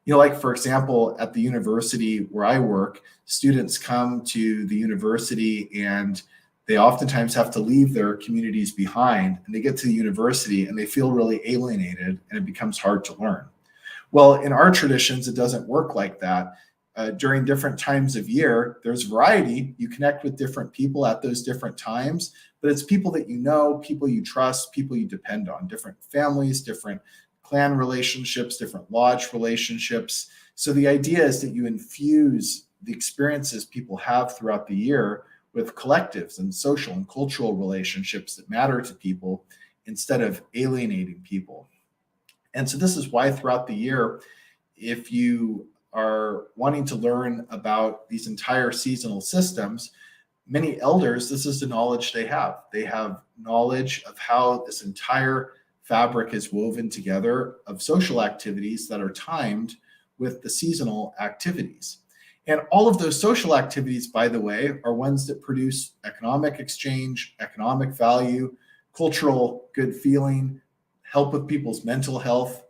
Like, for example, at the university where I work, students come to the university and they oftentimes have to leave their communities behind, and they get to the university and they feel really alienated and it becomes hard to learn. Well, in our traditions, it doesn't work like that. During different times of year, there's variety. You connect with different people at those different times, but it's people that you know, people you trust, people you depend on, different families, different clan relationships, different lodge relationships. So the idea is that you infuse the experiences people have throughout the year with collectives and social and cultural relationships that matter to people instead of alienating people. And so this is why throughout the year, if you are wanting to learn about these entire seasonal systems, many elders, this is the knowledge they have. They have knowledge of how this entire fabric is woven together of social activities that are timed with the seasonal activities. And all of those social activities, by the way, are ones that produce economic exchange, economic value, cultural good feeling, help with people's mental health.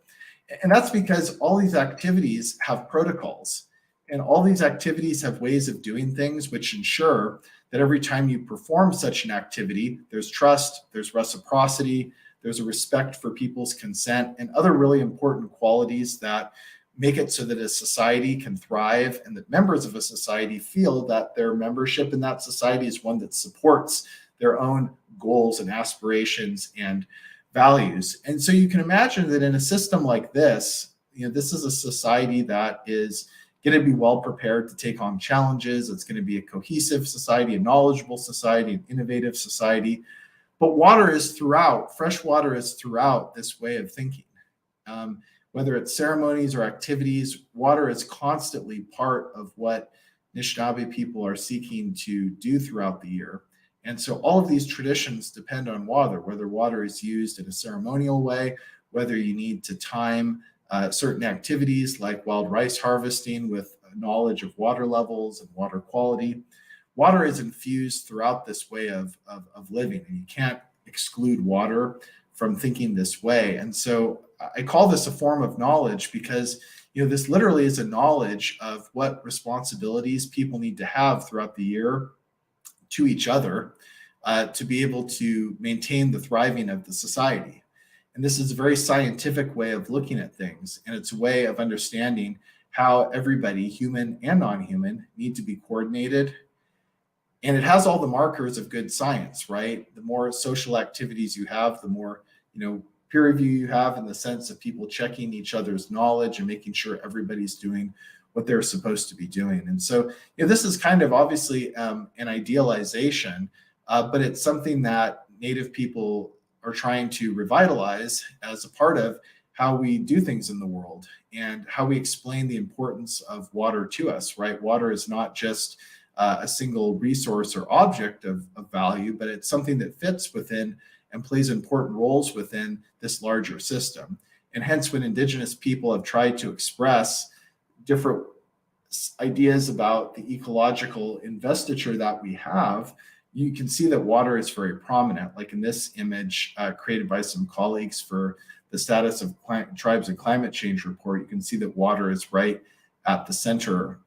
And that's because all these activities have protocols, and all these activities have ways of doing things which ensure that every time you perform such an activity, there's trust, there's reciprocity, there's a respect for people's consent, and other really important qualities that make it so that a society can thrive and that members of a society feel that their membership in that society is one that supports their own goals and aspirations and values. And so you can imagine that in a system like this, this is a society that is going to be well prepared to take on challenges. It's going to be a cohesive society, a knowledgeable society, an innovative society. But water is throughout, fresh water is throughout this way of thinking. Whether it's ceremonies or activities, water is constantly part of what Anishinaabe people are seeking to do throughout the year. And so all of these traditions depend on water, whether water is used in a ceremonial way, whether you need to time certain activities like wild rice harvesting with knowledge of water levels and water quality. Water is infused throughout this way of living, and you can't exclude water from thinking this way. And so I call this a form of knowledge because this literally is a knowledge of what responsibilities people need to have throughout the year to each other to be able to maintain the thriving of the society. And this is a very scientific way of looking at things. And it's a way of understanding how everybody, human and non-human, need to be coordinated. And it has all the markers of good science, right? The more social activities you have, the more, peer review you have in the sense of people checking each other's knowledge and making sure everybody's doing what they're supposed to be doing. And so this is kind of obviously an idealization, but it's something that Native people are trying to revitalize as a part of how we do things in the world and how we explain the importance of water to us, right? Water is not just a single resource or object of value, but it's something that fits within and plays important roles within this larger system. And hence, when Indigenous people have tried to express different ideas about the ecological investiture that we have, you can see that water is very prominent. Like in this image created by some colleagues for the Status of Tribes and Climate Change report, you can see that water is right at the center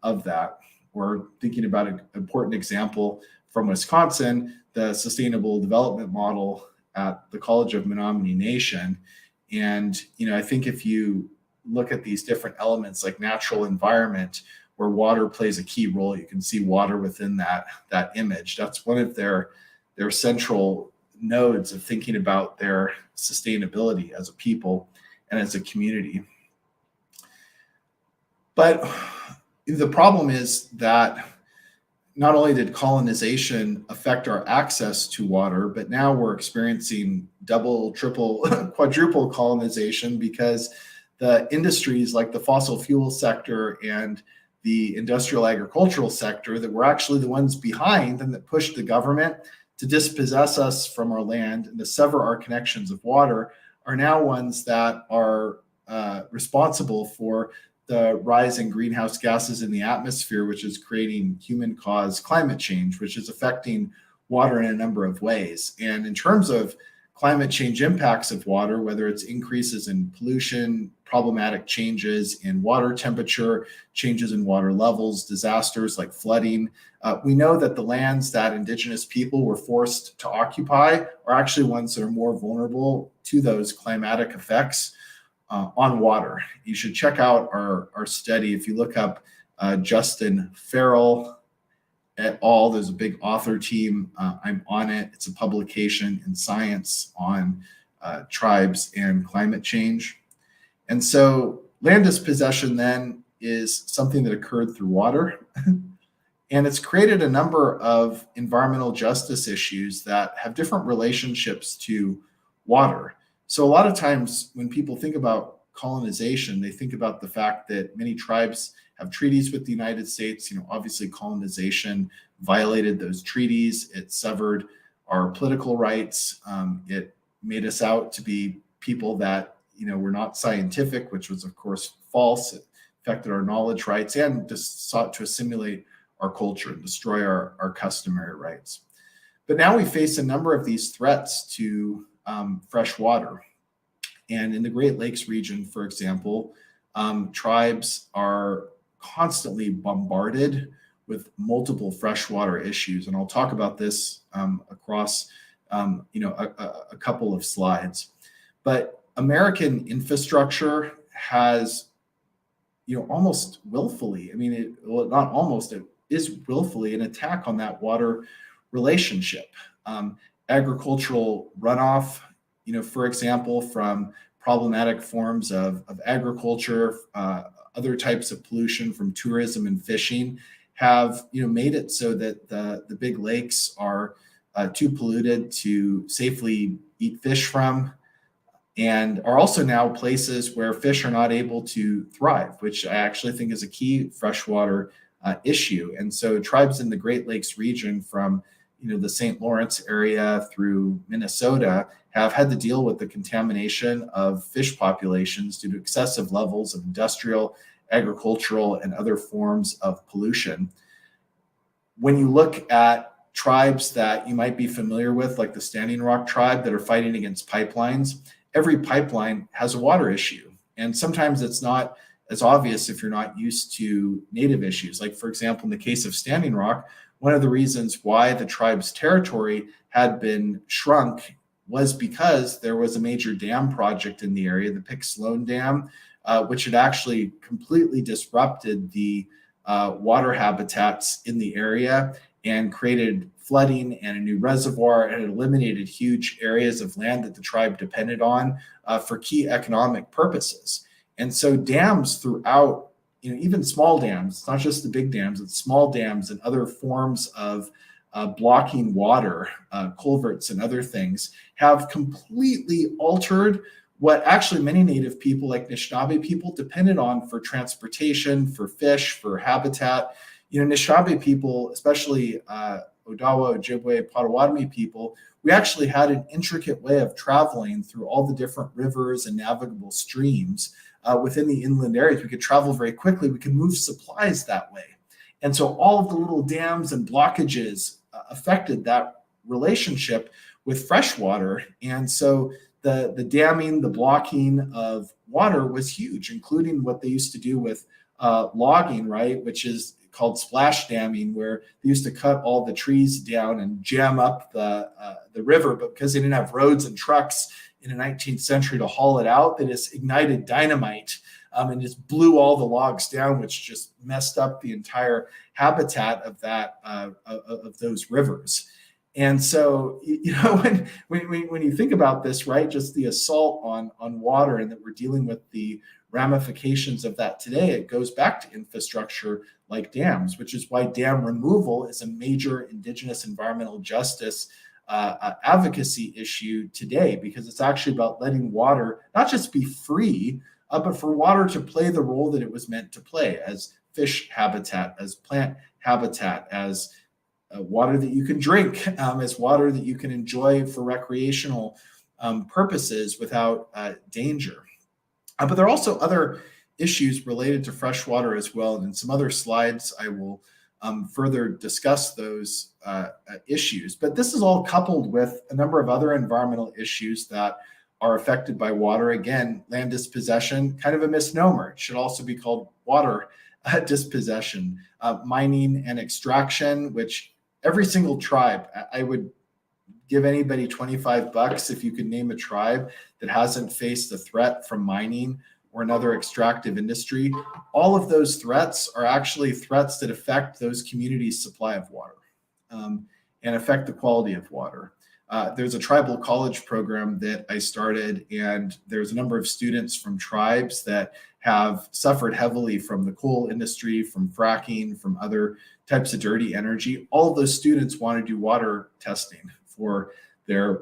of that. We're thinking about an important example from Wisconsin, the Sustainable Development Model at the College of Menominee Nation. And, I think if you look at these different elements like natural environment, where water plays a key role, you can see water within that image. That's one of their central nodes of thinking about their sustainability as a people and as a community. But the problem is that not only did colonization affect our access to water, but now we're experiencing double, triple, quadruple colonization because the industries like the fossil fuel sector and the industrial agricultural sector that were actually the ones behind and that pushed the government to dispossess us from our land and to sever our connections of water are now ones that are responsible for the rise in greenhouse gases in the atmosphere, which is creating human-caused climate change, which is affecting water in a number of ways. And in terms of climate change impacts of water, whether it's increases in pollution, problematic changes in water temperature, changes in water levels, disasters like flooding, we know that the lands that Indigenous people were forced to occupy are actually ones that are more vulnerable to those climatic effects. on water. You should check out our study. If you look up Justin Farrell et al., there's a big author team. I'm on it. It's a publication in Science on tribes and climate change. And so land dispossession then is something that occurred through water. And it's created a number of environmental justice issues that have different relationships to water. So a lot of times when people think about colonization, they think about the fact that many tribes have treaties with the United States. Obviously colonization violated those treaties. It severed our political rights. It made us out to be people that, were not scientific, which was of course false. It affected our knowledge rights and just sought to assimilate our culture and destroy our customary rights. But now we face a number of these threats to fresh water. And in the Great Lakes region, for example, tribes are constantly bombarded with multiple freshwater issues. And I'll talk about this across a couple of slides. But American infrastructure has, almost willfully, not almost, it is willfully an attack on that water relationship. Agricultural runoff, for example, from problematic forms of agriculture, other types of pollution from tourism and fishing have, made it so that the big lakes are too polluted to safely eat fish from, and are also now places where fish are not able to thrive, which I actually think is a key freshwater issue. And so tribes in the Great Lakes region from the St. Lawrence area through Minnesota have had to deal with the contamination of fish populations due to excessive levels of industrial, agricultural, and other forms of pollution. When you look at tribes that you might be familiar with, like the Standing Rock tribe that are fighting against pipelines, every pipeline has a water issue. And sometimes it's not as obvious if you're not used to native issues. Like, for example, in the case of Standing Rock, one of the reasons why the tribe's territory had been shrunk was because there was a major dam project in the area, the Pick Sloan Dam, which had actually completely disrupted the water habitats in the area and created flooding and a new reservoir, and it eliminated huge areas of land that the tribe depended on for key economic purposes. And so dams throughout, even small dams, it's not just the big dams, it's small dams and other forms of blocking water, culverts and other things, have completely altered what actually many native people like Anishinaabe people depended on for transportation, for fish, for habitat. Anishinaabe people, especially Odawa, Ojibwe, Potawatomi people, we actually had an intricate way of traveling through all the different rivers and navigable streams within the inland areas. We could travel very quickly. We could move supplies that way. And so all of the little dams and blockages affected that relationship with freshwater. And so the damming, the blocking of water was huge, including what they used to do with logging, right, which is called splash damming, where they used to cut all the trees down and jam up the river. But because they didn't have roads and trucks in the 19th century to haul it out, they just ignited dynamite and just blew all the logs down, which just messed up the entire habitat of that of those rivers. And so, when you think about this, right, just the assault on water, and that we're dealing with the ramifications of that today, it goes back to infrastructure like dams, which is why dam removal is a major Indigenous environmental justice advocacy issue today, because it's actually about letting water not just be free, but for water to play the role that it was meant to play as fish habitat, as plant habitat, as water that you can drink, as water that you can enjoy for recreational purposes without danger. But there are also other issues related to freshwater as well. And in some other slides, I will further discuss those issues. But this is all coupled with a number of other environmental issues that are affected by water. Again, land dispossession, kind of a misnomer. It should also be called water dispossession. Mining and extraction, which every single tribe, I would give anybody $25 if you could name a tribe that hasn't faced a threat from mining or another extractive industry. All of those threats are actually threats that affect those communities' supply of water, and affect the quality of water. There's a tribal college program that I started, and there's a number of students from tribes that have suffered heavily from the coal industry, from fracking, from other types of dirty energy. All of those students want to do water testing for their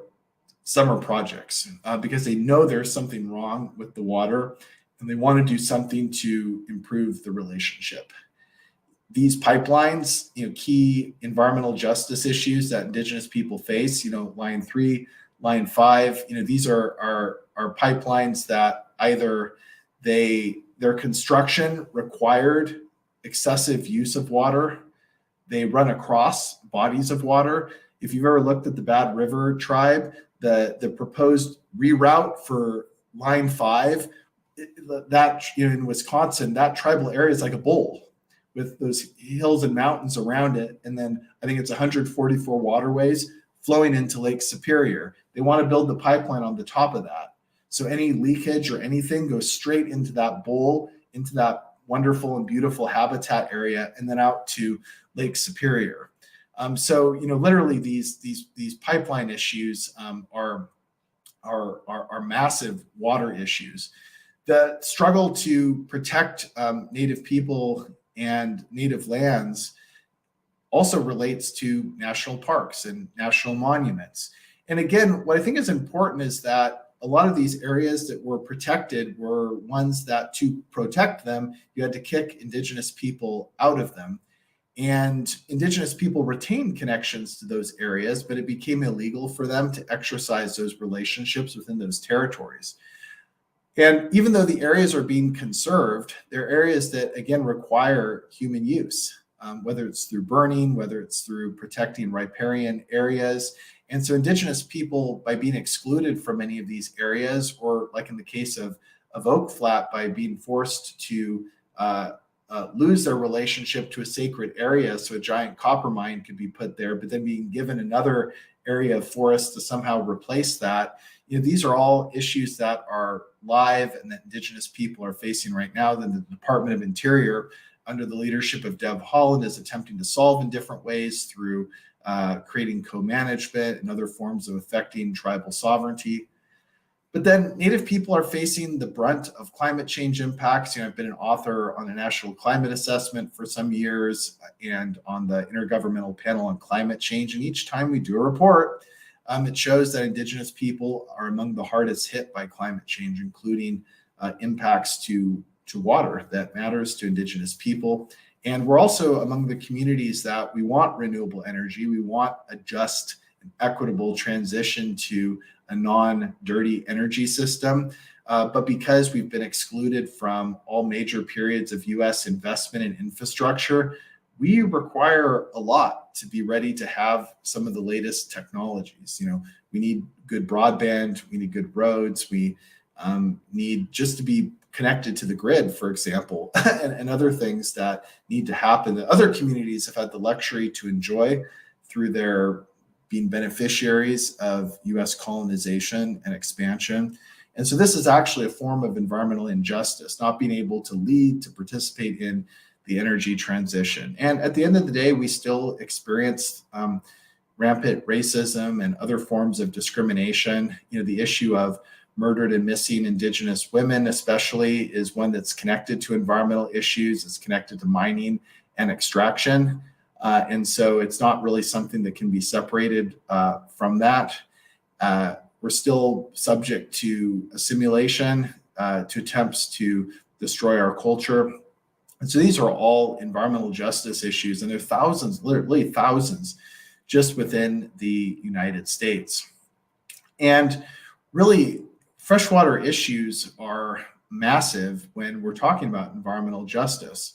summer projects because they know there's something wrong with the water, and they want to do something to improve the relationship. These pipelines, key environmental justice issues that Indigenous people face, line 3, line 5, these are pipelines that either their construction required excessive use of water, they run across bodies of water. If you've ever looked at the Bad River tribe, the proposed reroute for line 5, that in Wisconsin, that tribal area is like a bowl with those hills and mountains around it. And then I think it's 144 waterways flowing into Lake Superior. They want to build the pipeline on the top of that. So any leakage or anything goes straight into that bowl, into that wonderful and beautiful habitat area, and then out to Lake Superior. So literally these pipeline issues are massive water issues. The struggle to protect Native people and native lands also relates to national parks and national monuments. And again, what I think is important is that a lot of these areas that were protected were ones that, to protect them, you had to kick Indigenous people out of them. And Indigenous people retained connections to those areas, but it became illegal for them to exercise those relationships within those territories. And even though the areas are being conserved, they're areas that, again, require human use, whether it's through burning, whether it's through protecting riparian areas. And so Indigenous people, by being excluded from many of these areas, or like in the case of Oak Flat, by being forced to lose their relationship to a sacred area, so a giant copper mine could be put there, but then being given another area of forest to somehow replace that. These are all issues that are live and that Indigenous people are facing right now, that the Department of Interior, under the leadership of Deb Haaland, is attempting to solve in different ways through creating co-management and other forms of affecting tribal sovereignty. But then Native people are facing the brunt of climate change impacts. I've been an author on a national climate assessment for some years and on the Intergovernmental Panel on Climate Change. And each time we do a report, it shows that Indigenous people are among the hardest hit by climate change, including impacts to water that matters to Indigenous people. And we're also among the communities that we want renewable energy. We want a just and equitable transition to a non-dirty energy system. But because we've been excluded from all major periods of U.S. investment in infrastructure, we require a lot to be ready to have some of the latest technologies. We need good broadband, we need good roads, we need just to be connected to the grid, for example, and other things that need to happen that other communities have had the luxury to enjoy through their being beneficiaries of U.S. colonization and expansion. And so this is actually a form of environmental injustice, not being able to lead, to participate in the energy transition. And at the end of the day, we still experience rampant racism and other forms of discrimination. The issue of murdered and missing Indigenous women especially is one that's connected to environmental issues. It's connected to mining and extraction. And so it's not really something that can be separated from that. We're still subject to assimilation, to attempts to destroy our culture. And so these are all environmental justice issues, and there are thousands, literally thousands, just within the United States. And really, freshwater issues are massive when we're talking about environmental justice.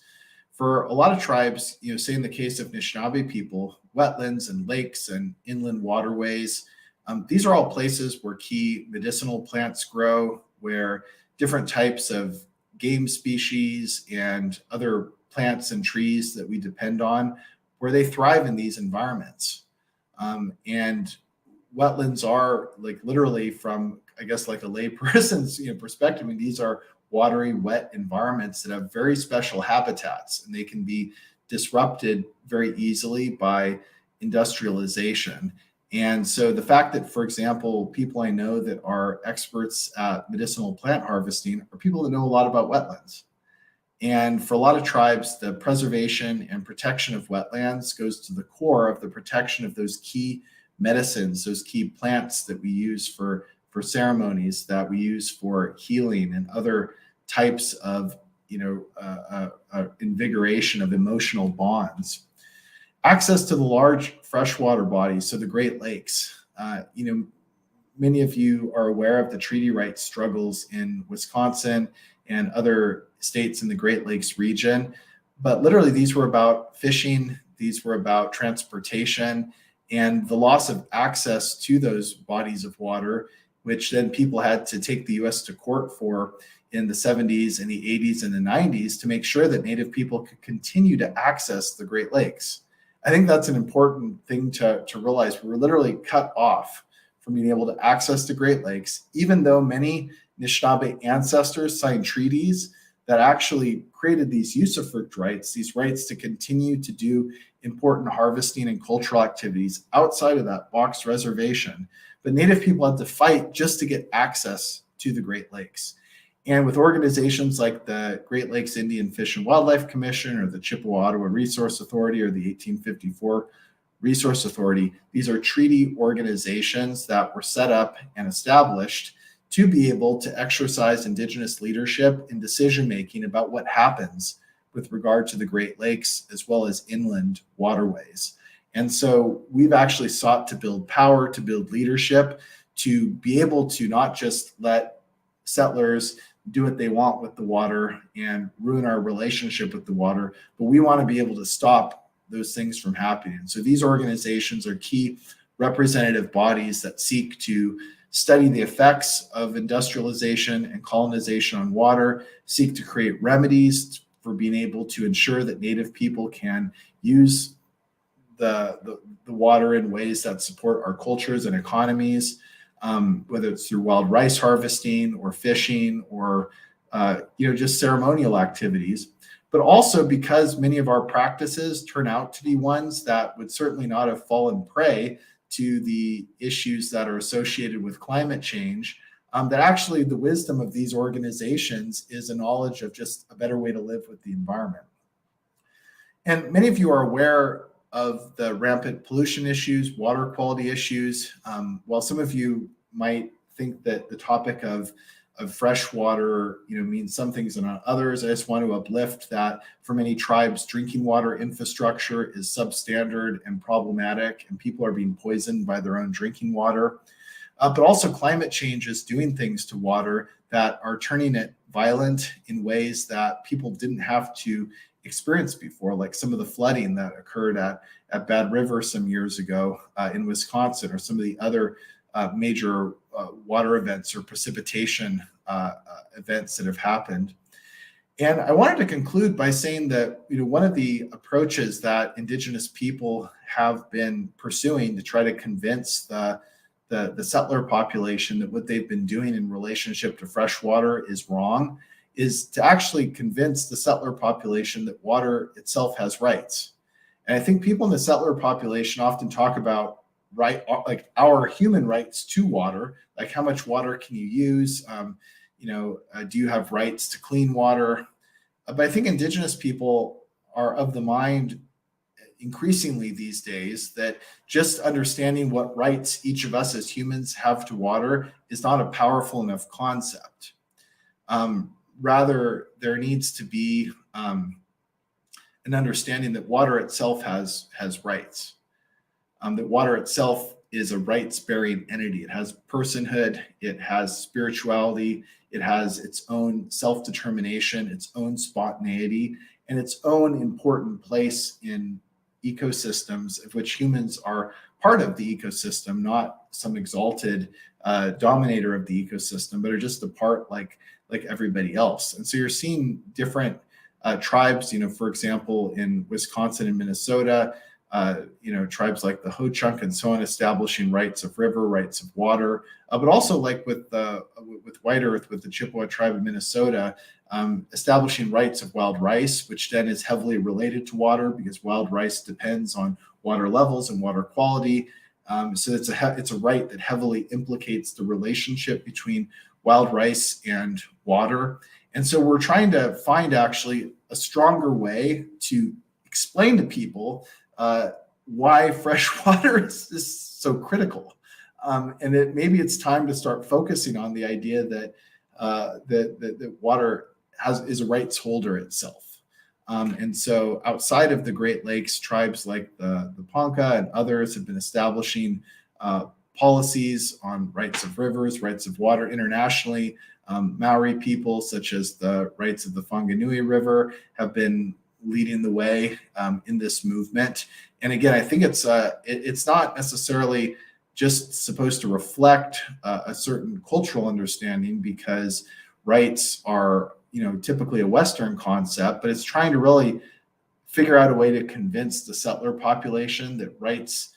For a lot of tribes, say in the case of Anishinaabe people, wetlands and lakes and inland waterways, these are all places where key medicinal plants grow, where different types of game species and other plants and trees that we depend on, where they thrive in these environments. And wetlands are, like literally from, I guess, like a layperson's perspective, I mean, these are watery, wet environments that have very special habitats, and they can be disrupted very easily by industrialization. And so the fact that, for example, people I know that are experts at medicinal plant harvesting are people that know a lot about wetlands. And for a lot of tribes, the preservation and protection of wetlands goes to the core of the protection of those key medicines, those key plants that we use for ceremonies, that we use for healing and other types of invigoration of emotional bonds. Access to the large freshwater bodies, so the Great Lakes. Many of you are aware of the treaty rights struggles in Wisconsin and other states in the Great Lakes region. But literally, these were about fishing, these were about transportation, and the loss of access to those bodies of water, which then people had to take the US to court for in the 70s and the 80s and the 90s to make sure that Native people could continue to access the Great Lakes. I think that's an important thing to realize. We were literally cut off from being able to access the Great Lakes, even though many Anishinaabe ancestors signed treaties that actually created these usufruct rights, these rights to continue to do important harvesting and cultural activities outside of that box reservation. But Native people had to fight just to get access to the Great Lakes. And with organizations like the Great Lakes Indian Fish and Wildlife Commission or the Chippewa-Ottawa Resource Authority or the 1854 Resource Authority, these are treaty organizations that were set up and established to be able to exercise Indigenous leadership in decision-making about what happens with regard to the Great Lakes as well as inland waterways. And so we've actually sought to build power, to build leadership, to be able to not just let settlers do what they want with the water and ruin our relationship with the water, but we want to be able to stop those things from happening. So these organizations are key representative bodies that seek to study the effects of industrialization and colonization on water, seek to create remedies for being able to ensure that Native people can use the water in ways that support our cultures and economies, whether it's through wild rice harvesting or fishing or just ceremonial activities. But also because many of our practices turn out to be ones that would certainly not have fallen prey to the issues that are associated with climate change, that actually the wisdom of these organizations is a knowledge of just a better way to live with the environment. And many of you are aware of the rampant pollution issues, water quality issues. While some of you might think that the topic of fresh water, means some things and not others, I just want to uplift that for many tribes, drinking water infrastructure is substandard and problematic, and people are being poisoned by their own drinking water. But also climate change is doing things to water that are turning it violent in ways that people didn't have to experience before, like some of the flooding that occurred at Bad River some years ago in Wisconsin, or some of the other major water events or precipitation events that have happened. And I wanted to conclude by saying that one of the approaches that Indigenous people have been pursuing to try to convince the settler population that what they've been doing in relationship to fresh water is wrong is to actually convince the settler population that water itself has rights. And I think people in the settler population often talk about like our human rights to water, like how much water can you use? Do you have rights to clean water? But I think Indigenous people are of the mind increasingly these days that just understanding what rights each of us as humans have to water is not a powerful enough concept. Rather, there needs to be an understanding that water itself has rights. That water itself is a rights-bearing entity. It has personhood, it has spirituality, it has its own self-determination, its own spontaneity, and its own important place in ecosystems of which humans are part of the ecosystem, not some exalted dominator of the ecosystem, but are just a part like everybody else. And so you're seeing different tribes, for example, in Wisconsin and Minnesota, tribes like the Ho-Chunk and so on, establishing rights of river, rights of water, but also like with White Earth, with the Chippewa tribe of Minnesota, establishing rights of wild rice, which then is heavily related to water because wild rice depends on water levels and water quality. So it's a right that heavily implicates the relationship between wild rice and water. And so we're trying to find actually a stronger way to explain to people why fresh water is so critical. And that maybe it's time to start focusing on the idea that that water is a rights holder itself. And so outside of the Great Lakes, tribes like the Ponca and others have been establishing policies on rights of rivers, rights of water internationally. Maori people, such as the rights of the Whanganui River, have been leading the way in this movement. And again, I think it's not necessarily just supposed to reflect a certain cultural understanding, because rights are typically a Western concept, but it's trying to really figure out a way to convince the settler population that rights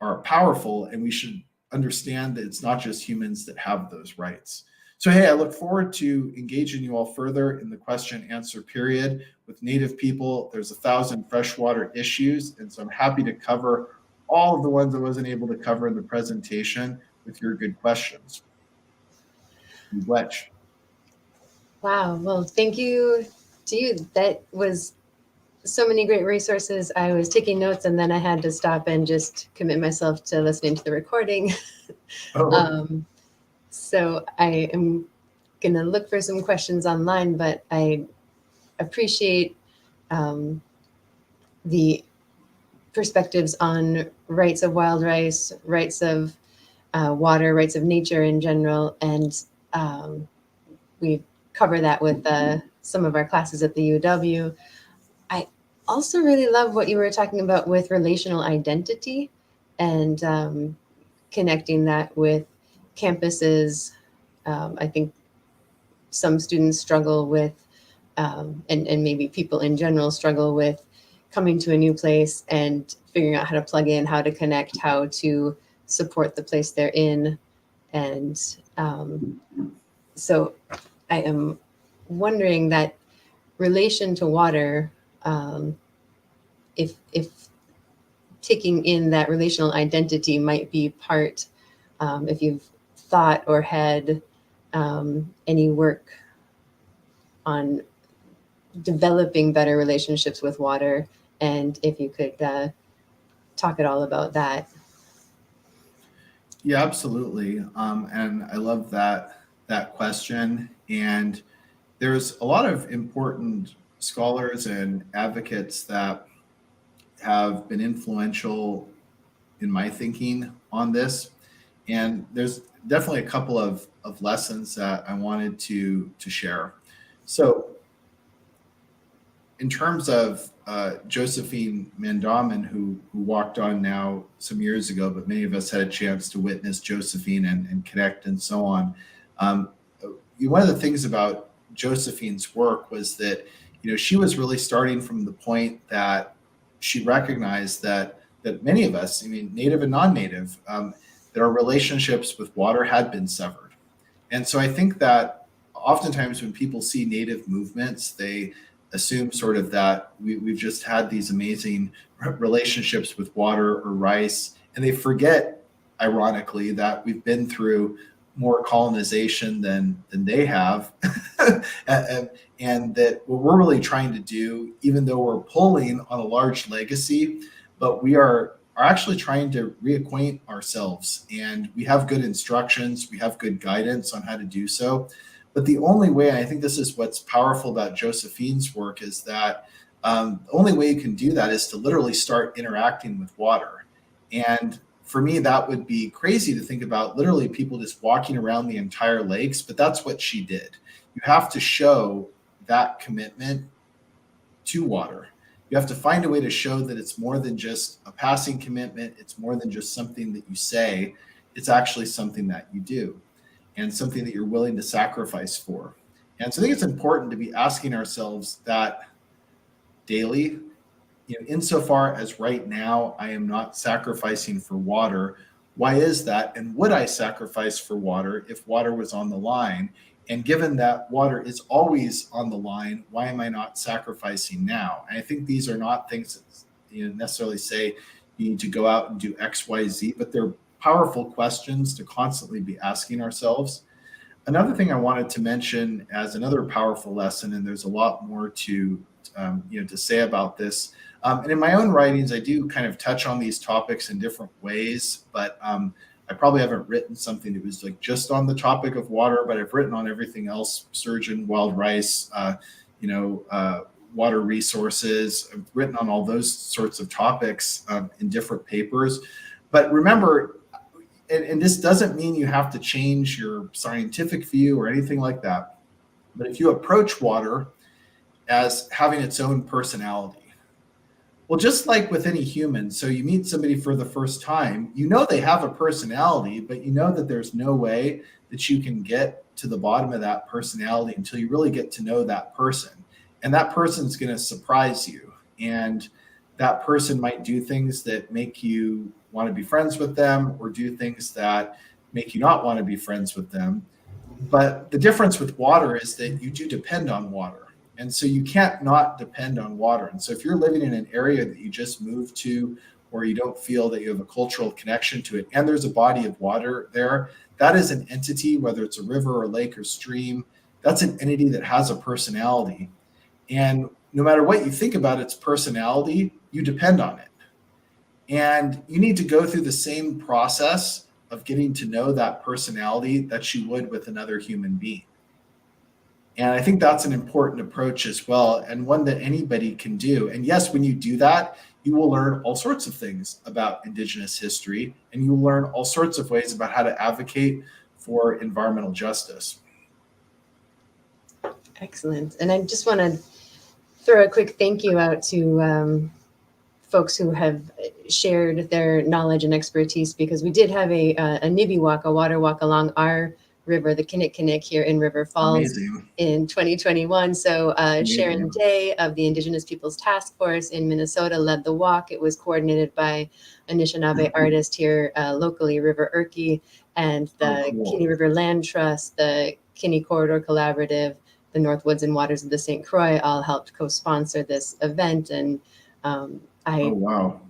are powerful and we should understand that it's not just humans that have those rights. So, hey, I look forward to engaging you all further in the question answer period with Native people. There's 1,000 freshwater issues, and so I'm happy to cover all of the ones I wasn't able to cover in the presentation with your good questions. Wedge. Wow. Well, thank you to you. That was so many great resources. I was taking notes and then I had to stop and just commit myself to listening to the recording. So I am going to look for some questions online, but I appreciate the perspectives on rights of wild rice, rights of water, rights of nature in general. And we cover that with some of our classes at the UW. I also really love what you were talking about with relational identity and connecting that with campuses. I think some students struggle with, and maybe people in general struggle with coming to a new place and figuring out how to plug in, how to connect, how to support the place they're in. And so I am wondering that relation to water, if taking in that relational identity might be part, if you've thought or had any work on developing better relationships with water, and if you could talk at all about that. Yeah, absolutely. And I love that question. And there's a lot of important scholars and advocates that have been influential in my thinking on this. And there's definitely a couple of lessons that I wanted to share. So in terms of Josephine Mandamin, who walked on now some years ago, but many of us had a chance to witness Josephine and connect and so on. One of the things about Josephine's work was that she was really starting from the point that she recognized that many of us, native and non-native, that our relationships with water had been severed. And so I think that oftentimes when people see native movements, they assume sort of that we've just had these amazing relationships with water or rice, and they forget, ironically, that we've been through more colonization than they have. And that what we're really trying to do, even though we're pulling on a large legacy, but we are actually trying to reacquaint ourselves. And we have good instructions, we have good guidance on how to do so. But the only way, and I think this is what's powerful about Josephine's work, is that the only way you can do that is to literally start interacting with water. And for me, that would be crazy to think about literally people just walking around the entire lakes, but that's what she did. You have to show that commitment to water. You have to find a way to show that it's more than just a passing commitment. It's more than just something that you say. It's actually something that you do, and something that you're willing to sacrifice for. And so I think it's important to be asking ourselves that daily. insofar as right now I am not sacrificing for water, why is that? And would I sacrifice for water if water was on the line? And given that water is always on the line, why am I not sacrificing now? And I think these are not things that necessarily say you need to go out and do X, Y, Z, but they're powerful questions to constantly be asking ourselves. Another thing I wanted to mention as another powerful lesson, and there's a lot more to say about this. And in my own writings, I do kind of touch on these topics in different ways, but I probably haven't written something that was like just on the topic of water, but I've written on everything else: sturgeon, wild rice, water resources. I've written on all those sorts of topics in different papers. But remember, and this doesn't mean you have to change your scientific view or anything like that, but if you approach water as having its own personality, well, just like with any human, so you meet somebody for the first time, they have a personality, but that there's no way that you can get to the bottom of that personality until you really get to know that person. And that person's going to surprise you. And that person might do things that make you want to be friends with them, or do things that make you not want to be friends with them. But the difference with water is that you do depend on water. And so you can't not depend on water. And so if you're living in an area that you just moved to, or you don't feel that you have a cultural connection to it, and there's a body of water there, that is an entity, whether it's a river or lake or stream, that's an entity that has a personality. And no matter what you think about its personality, you depend on it. And you need to go through the same process of getting to know that personality that you would with another human being. And I think that's an important approach as well, and one that anybody can do. And yes, when you do that, you will learn all sorts of things about Indigenous history, and you will learn all sorts of ways about how to advocate for environmental justice. Excellent. And I just want to throw a quick thank you out to folks who have shared their knowledge and expertise, because we did have a Nibby walk, a water walk along our river, the Kinnikinnick, here in River Falls. Amazing. In 2021. So Sharon Day of the Indigenous Peoples Task Force in Minnesota led the walk. It was coordinated by Anishinaabe artist here locally, River Erky, and the Kinney River Land Trust, the Kinney Corridor Collaborative, the North Woods and Waters of the St. Croix all helped co-sponsor this event. And I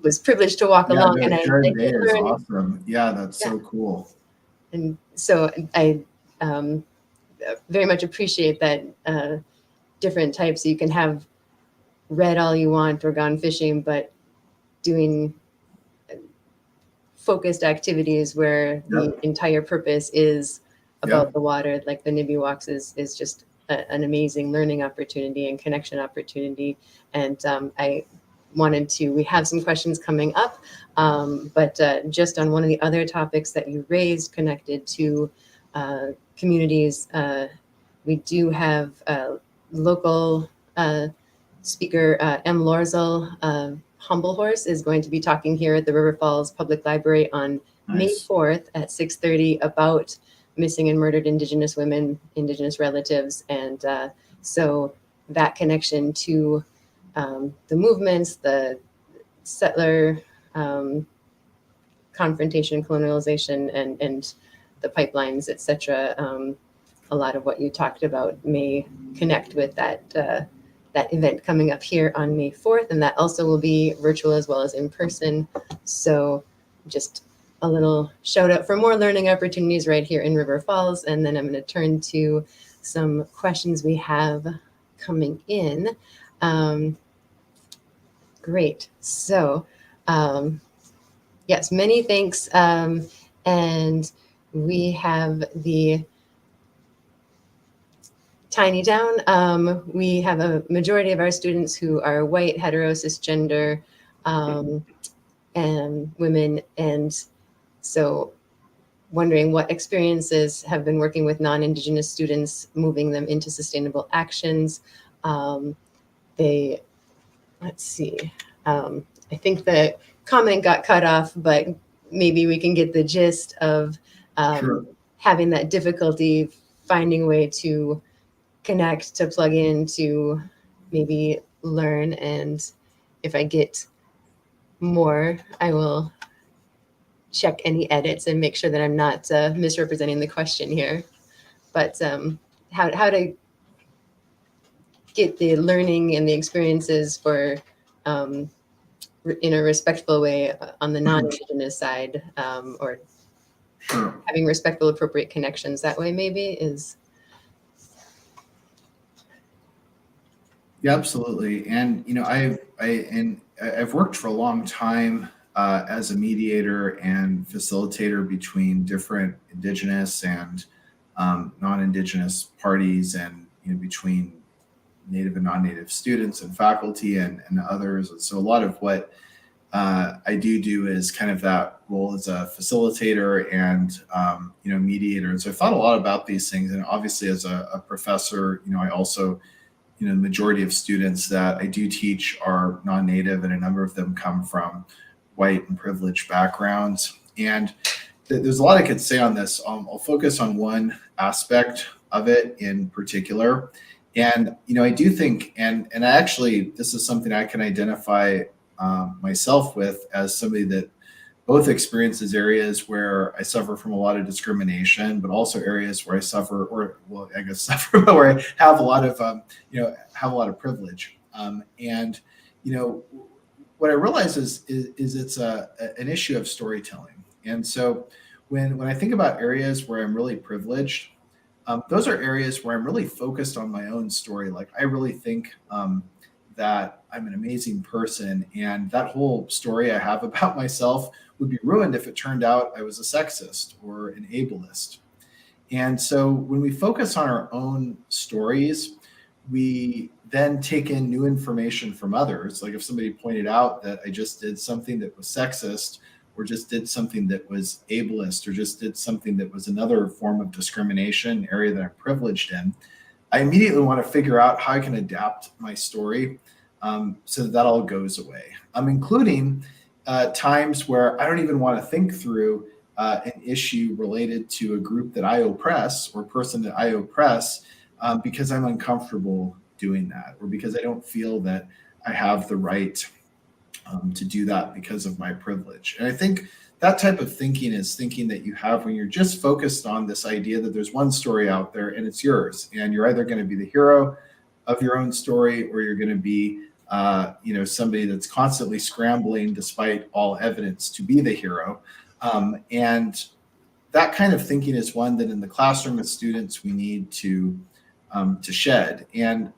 was privileged to walk along. And Sharon Day is awesome. Yeah, that's so cool. And so I very much appreciate that different types. You can have read all you want or gone fishing, but doing focused activities where the entire purpose is about the water, like the Nibby Walks, is just an amazing learning opportunity and connection opportunity. And we have some questions coming up, but just on one of the other topics that you raised connected to communities, we do have local speaker M. Lorzel, Humble Horse, is going to be talking here at the River Falls Public Library on May 4th at 6:30 about missing and murdered Indigenous women, Indigenous relatives. And so that connection to the movements, the settler confrontation, colonialization, and the pipelines, et cetera. A lot of what you talked about may connect with that event coming up here on May 4th. And that also will be virtual as well as in person. So just a little shout out for more learning opportunities right here in River Falls. And then I'm going to turn to some questions we have coming in. Great. So, yes, many thanks. And we have the Tiny Town. We have a majority of our students who are white, hetero, cisgender, and women. And so wondering what experiences have been working with non-Indigenous students, moving them into sustainable actions. Let's see. I think the comment got cut off, but maybe we can get the gist of having that difficulty finding a way to connect, to plug in, to maybe learn and if I get more, I will check any edits and make sure that I'm not misrepresenting the question here. But how to get the learning and the experiences for in a respectful way on the non-Indigenous side, or Sure. having respectful, appropriate connections that way maybe is. Yeah, absolutely. And I've worked for a long time as a mediator and facilitator between different Indigenous and non-Indigenous parties, and between Native and non-Native students and faculty and others. And so a lot of what I do is kind of that role as a facilitator and mediator. And so I thought a lot about these things. And obviously, as a professor, I also, the majority of students that I do teach are non-Native, and a number of them come from white and privileged backgrounds. And there's a lot I could say on this. I'll focus on one aspect of it in particular. And I do think, and I actually, this is something I can identify myself with as somebody that both experiences areas where I suffer from a lot of discrimination, but also areas where I suffer, or well, I guess suffer, but where I have a lot of, have a lot of privilege. And what I realize is it's an issue of storytelling. And so when I think about areas where I'm really privileged, those are areas where I'm really focused on my own story. Like I really think that I'm an amazing person, and that whole story I have about myself would be ruined if it turned out I was a sexist or an ableist. And so when we focus on our own stories, we then take in new information from others. Like if somebody pointed out that I just did something that was sexist, or just did something that was ableist, or just did something that was another form of discrimination, area that I'm privileged in, I immediately want to figure out how I can adapt my story so that all goes away. I'm including times where I don't even want to think through an issue related to a group that I oppress or person that I oppress because I'm uncomfortable doing that, or because I don't feel that I have the right to do that because of my privilege. And I think that type of thinking is thinking that you have when you're just focused on this idea that there's one story out there and it's yours, and you're either going to be the hero of your own story, or you're going to be somebody that's constantly scrambling despite all evidence to be the hero. And that kind of thinking is one that in the classroom with students we need to shed. And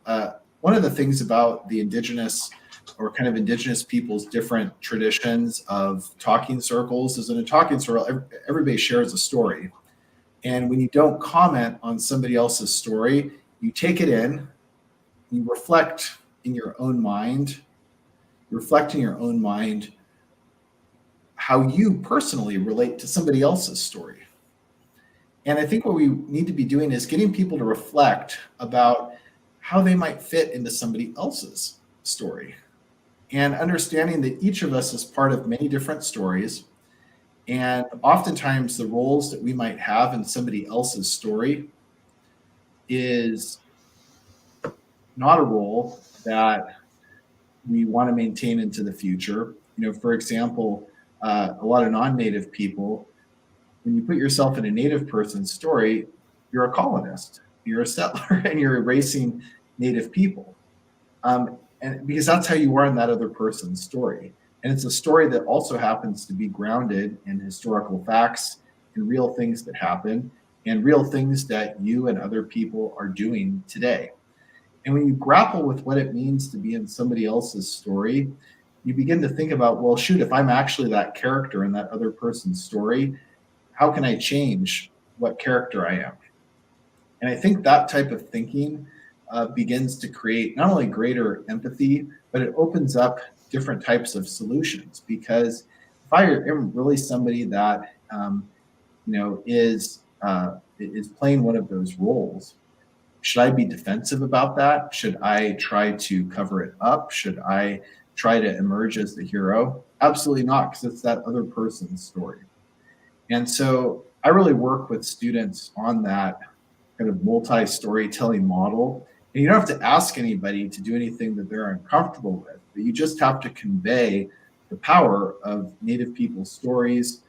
one of the things about the Indigenous, or kind of Indigenous people's different traditions of talking circles, is in a talking circle, everybody shares a story. And when you don't comment on somebody else's story, you take it in, you reflect in your own mind, how you personally relate to somebody else's story. And I think what we need to be doing is getting people to reflect about how they might fit into somebody else's story, and understanding that each of us is part of many different stories. And oftentimes the roles that we might have in somebody else's story is not a role that we want to maintain into the future. For example, a lot of non-Native people, when you put yourself in a Native person's story, you're a colonist, you're a settler, and you're erasing Native people. And because that's how you are in that other person's story. And it's a story that also happens to be grounded in historical facts and real things that happen, and real things that you and other people are doing today. And when you grapple with what it means to be in somebody else's story, you begin to think about, well, shoot, if I'm actually that character in that other person's story, how can I change what character I am? And I think that type of thinking begins to create not only greater empathy, but it opens up different types of solutions. Because if I am really somebody that is playing one of those roles, should I be defensive about that? Should I try to cover it up? Should I try to emerge as the hero? Absolutely not, because it's that other person's story. And so I really work with students on that kind of multi-storytelling model, And you don't have to ask anybody to do anything that they're uncomfortable with, but you just have to convey the power of Native people's stories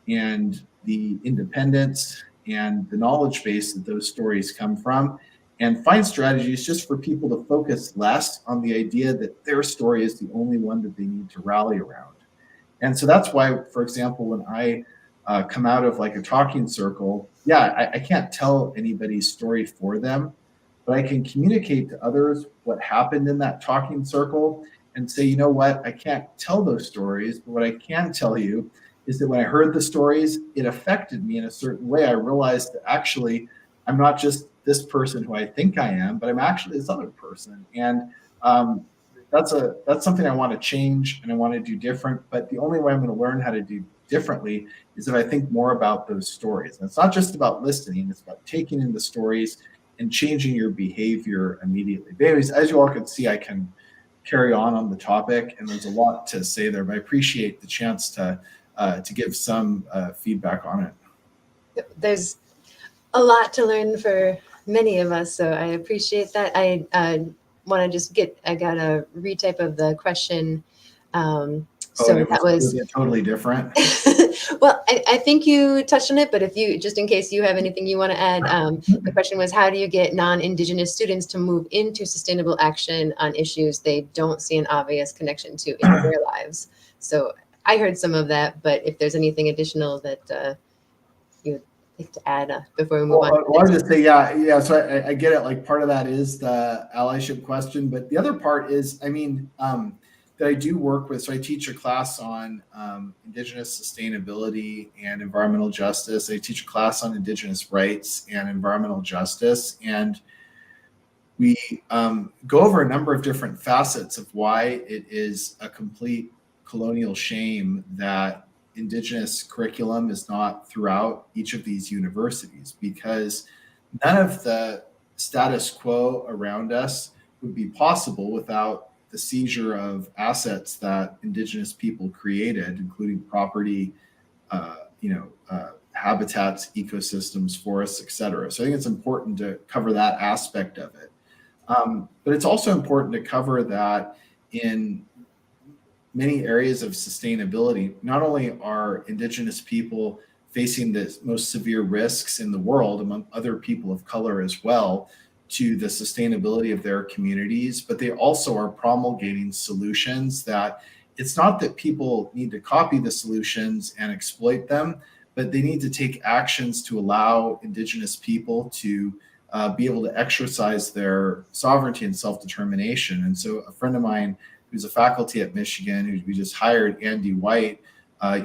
and the independence and the knowledge base that those stories come from, and find strategies just for people to focus less on the idea that their story is the only one that they need to rally around. And so that's why, for example, when I come out of like a talking circle, yeah, I can't tell anybody's story for them, but I can communicate to others what happened in that talking circle and say, you know what, I can't tell those stories, but what I can tell you is that when I heard the stories, it affected me in a certain way. I realized that actually I'm not just this person who I think I am, but I'm actually this other person. And that's something I want to change and I want to do different. But the only way I'm going to learn how to do differently is if I think more about those stories. And it's not just about listening; it's about taking in the stories and changing your behavior immediately. But anyways, as you all can see, I can carry on the topic, and there's a lot to say there. But I appreciate the chance to give some feedback on it. There's a lot to learn for many of us, so I appreciate that. I want to just I got a retype of the question. So that was totally different. Well, I think you touched on it, but if you, just in case you have anything you want to add, the question was, how do you get non-Indigenous students to move into sustainable action on issues they don't see an obvious connection to in their lives? So I heard some of that, but if there's anything additional that you'd like to add before we move on. Well, I'll just say, yeah. So I get it. Like part of that is the allyship question, but the other part is, I mean, that I do work with. So I teach a class on Indigenous sustainability and environmental justice. I teach a class on Indigenous rights and environmental justice. And we go over a number of different facets of why it is a complete colonial shame that Indigenous curriculum is not throughout each of these universities, because none of the status quo around us would be possible without the seizure of assets that Indigenous people created, including property, habitats, ecosystems, forests, et cetera. So I think it's important to cover that aspect of it. But it's also important to cover that in many areas of sustainability, not only are Indigenous people facing the most severe risks in the world, among other people of color as well, to the sustainability of their communities, but they also are promulgating solutions that it's not that people need to copy the solutions and exploit them, but they need to take actions to allow Indigenous people to be able to exercise their sovereignty and self-determination. And so a friend of mine who's a faculty at Michigan, who we just hired, Andy Whyte,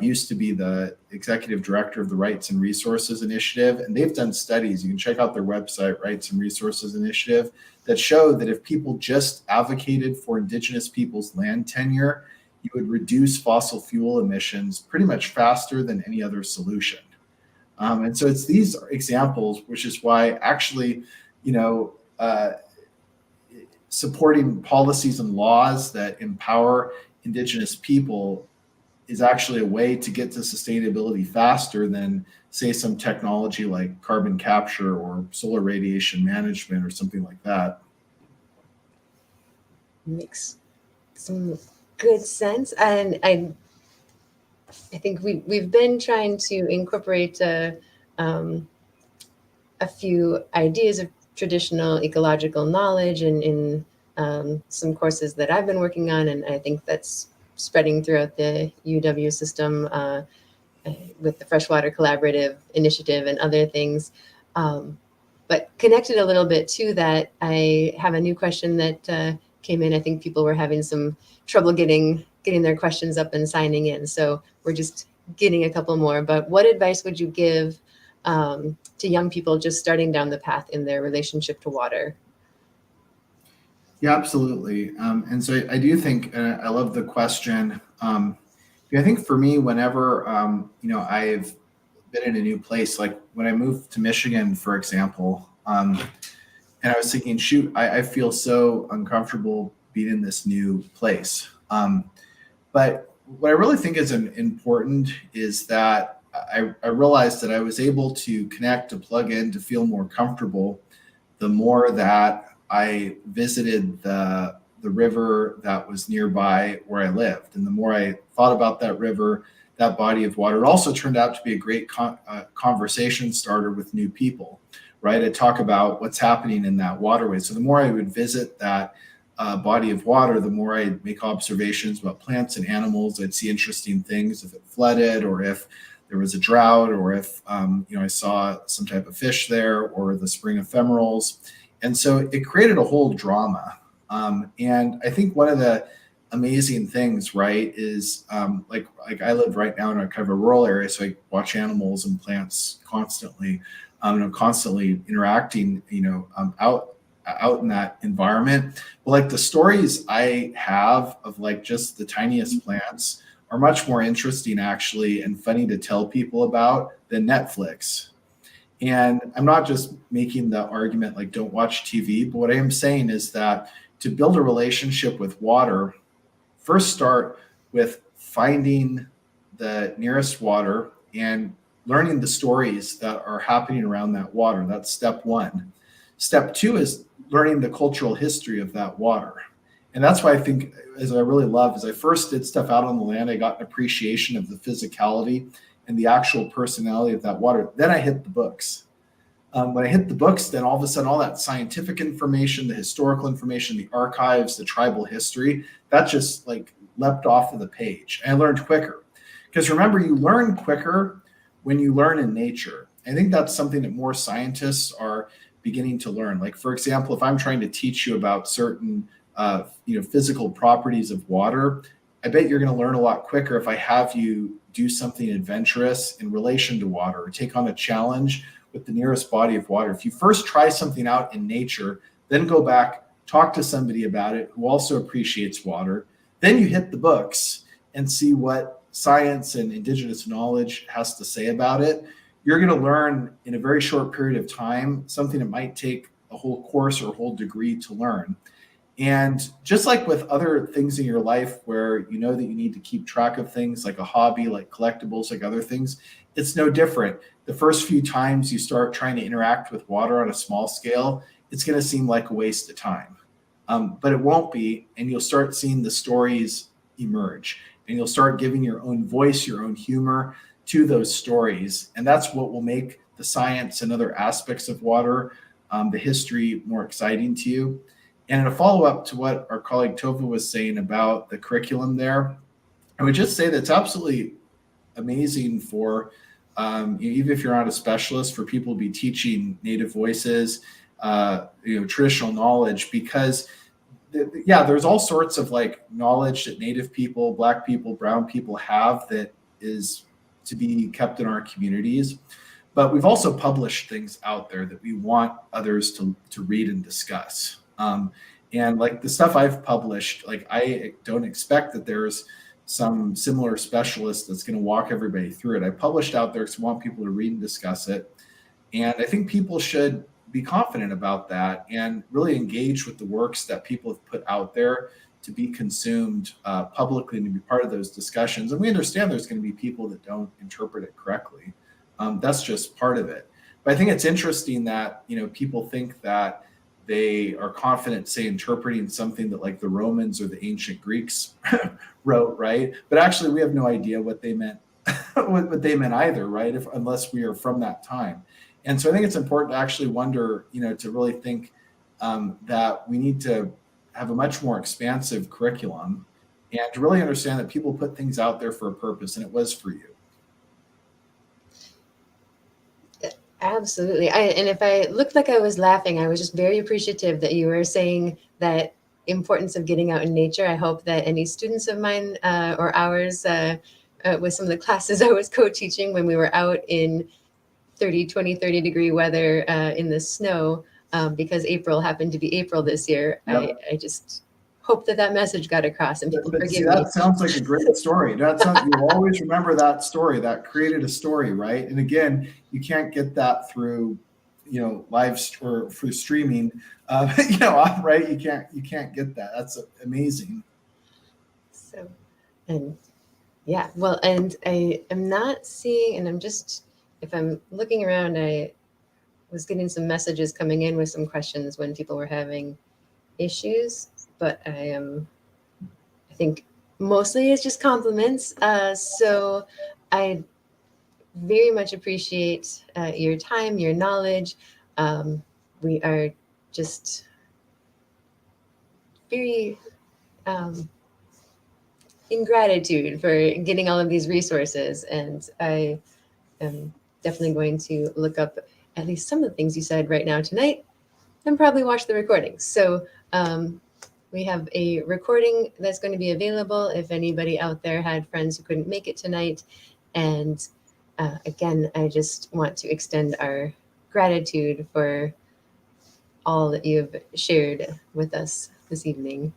used to be the executive director of the Rights and Resources Initiative. And they've done studies, you can check out their website, Rights and Resources Initiative, that show that if people just advocated for Indigenous people's land tenure, you would reduce fossil fuel emissions pretty much faster than any other solution. And so it's these examples, which is why actually, supporting policies and laws that empower Indigenous people is actually a way to get to sustainability faster than, say, some technology like carbon capture or solar radiation management or something like that. Makes some good sense. And I think we've been trying to incorporate a few ideas of traditional ecological knowledge in some courses that I've been working on, and I think that's spreading throughout the UW system with the Freshwater Collaborative Initiative and other things. But connected a little bit to that, I have a new question that came in. I think people were having some trouble getting their questions up and signing in. So we're just getting a couple more. But what advice would you give to young people just starting down the path in their relationship to water? Yeah, absolutely. And so I do think, I love the question. I think for me, whenever, I've been in a new place, like when I moved to Michigan, for example, and I was thinking, shoot, I feel so uncomfortable being in this new place. But what I really think is important is that I realized that I was able to connect, to plug in, to feel more comfortable the more that I visited the river that was nearby where I lived. And the more I thought about that river, that body of water, it also turned out to be a great conversation starter with new people, right? I talk about what's happening in that waterway. So the more I would visit that body of water, the more I'd make observations about plants and animals. I'd see interesting things if it flooded or if there was a drought or if I saw some type of fish there or the spring ephemerals. And so it created a whole drama. And I think one of the amazing things, right, is like I live right now in a kind of a rural area, so I watch animals and plants constantly, and I'm constantly interacting, out in that environment. But like the stories I have of like just the tiniest plants are much more interesting actually and funny to tell people about than Netflix. And I'm not just making the argument like don't watch TV, but what I am saying is that to build a relationship with water, first start with finding the nearest water and learning the stories that are happening around that water. That's step one. Step two is learning the cultural history of that water. And that's why I think, as I really love, as I first did stuff out on the land, I got an appreciation of the physicality and the actual personality of that water. Then I hit the books. When I hit the books, then all of a sudden, all that scientific information, the historical information, the archives, the tribal history, that just like leapt off of the page. And I learned quicker. Because remember, you learn quicker when you learn in nature. I think that's something that more scientists are beginning to learn. Like, for example, if I'm trying to teach you about certain physical properties of water, I bet you're going to learn a lot quicker if I have you do something adventurous in relation to water or take on a challenge with the nearest body of water. If you first try something out in nature, then go back, talk to somebody about it who also appreciates water, then you hit the books and see what science and indigenous knowledge has to say about it, you're going to learn in a very short period of time something that might take a whole course or a whole degree to learn. And just like with other things in your life where you know that you need to keep track of things like a hobby, like collectibles, like other things, it's no different. The first few times you start trying to interact with water on a small scale, it's going to seem like a waste of time. But it won't be, and you'll start seeing the stories emerge, and you'll start giving your own voice, your own humor to those stories. And that's what will make the science and other aspects of water, the history, more exciting to you. And in a follow-up to what our colleague Tova was saying about the curriculum there, I would just say that's absolutely amazing for, even if you're not a specialist, for people to be teaching Native voices, traditional knowledge, because there's all sorts of like knowledge that Native people, Black people, brown people have that is to be kept in our communities. But we've also published things out there that we want others to read and discuss. And like the stuff I've published, like I don't expect that there's some similar specialist that's going to walk everybody through it. I published out there because I want people to read and discuss it. And I think people should be confident about that and really engage with the works that people have put out there to be consumed publicly and to be part of those discussions. And we understand there's going to be people that don't interpret it correctly. That's just part of it. But I think it's interesting that, people think that they are confident, say, interpreting something that like the Romans or the ancient Greeks wrote, right? But actually, we have no idea what they meant, what they meant either, right? Unless we are from that time. And so I think it's important to actually wonder, to really think that we need to have a much more expansive curriculum and to really understand that people put things out there for a purpose, and it was for you. Absolutely. And if I looked like I was laughing, I was just very appreciative that you were saying that importance of getting out in nature. I hope that any students of mine or ours with some of the classes I was co-teaching when we were out in 30 degree weather in the snow, because April happened to be April this year. Yep. I just hope that message got across and people forgive me. That sounds like a great story. You'll always remember that story that created a story, right? And again, you can't get that through, live or through streaming, right? You can't get that. That's amazing. So, and yeah, well, and I am not seeing, and I'm just, if I'm looking around, I was getting some messages coming in with some questions when people were having issues, but I think mostly it's just compliments. So I very much appreciate your time, your knowledge. We are just very in gratitude for getting all of these resources. And I am definitely going to look up at least some of the things you said right now tonight and probably watch the recordings. So we have a recording that's going to be available if anybody out there had friends who couldn't make it tonight. And again, I just want to extend our gratitude for all that you've shared with us this evening.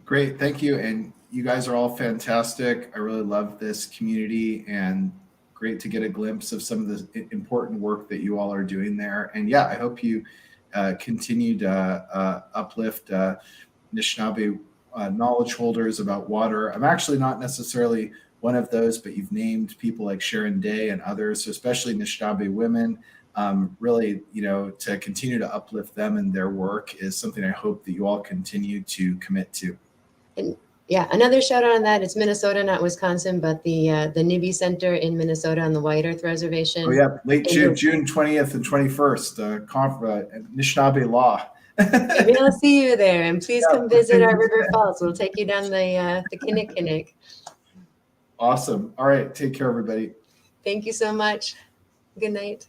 Great, thank you. And you guys are all fantastic. I really love this community, and great to get a glimpse of some of the important work that you all are doing there. And yeah, I hope you continue to uplift Anishinaabe knowledge holders about water. I'm actually not necessarily one of those, but you've named people like Sharon Day and others, so especially Anishinaabe women. Really, to continue to uplift them and their work is something I hope that you all continue to commit to. And yeah, another shout out on that. It's Minnesota, not Wisconsin, but the Nibby Center in Minnesota on the White Earth Reservation. Oh yeah, late June 20th and 21st, Anishinaabe Law. Maybe I'll see you there, and please come visit our river falls. We'll take you down the Kinnikinnick. Awesome. All right, take care, everybody. Thank you so much. Good night.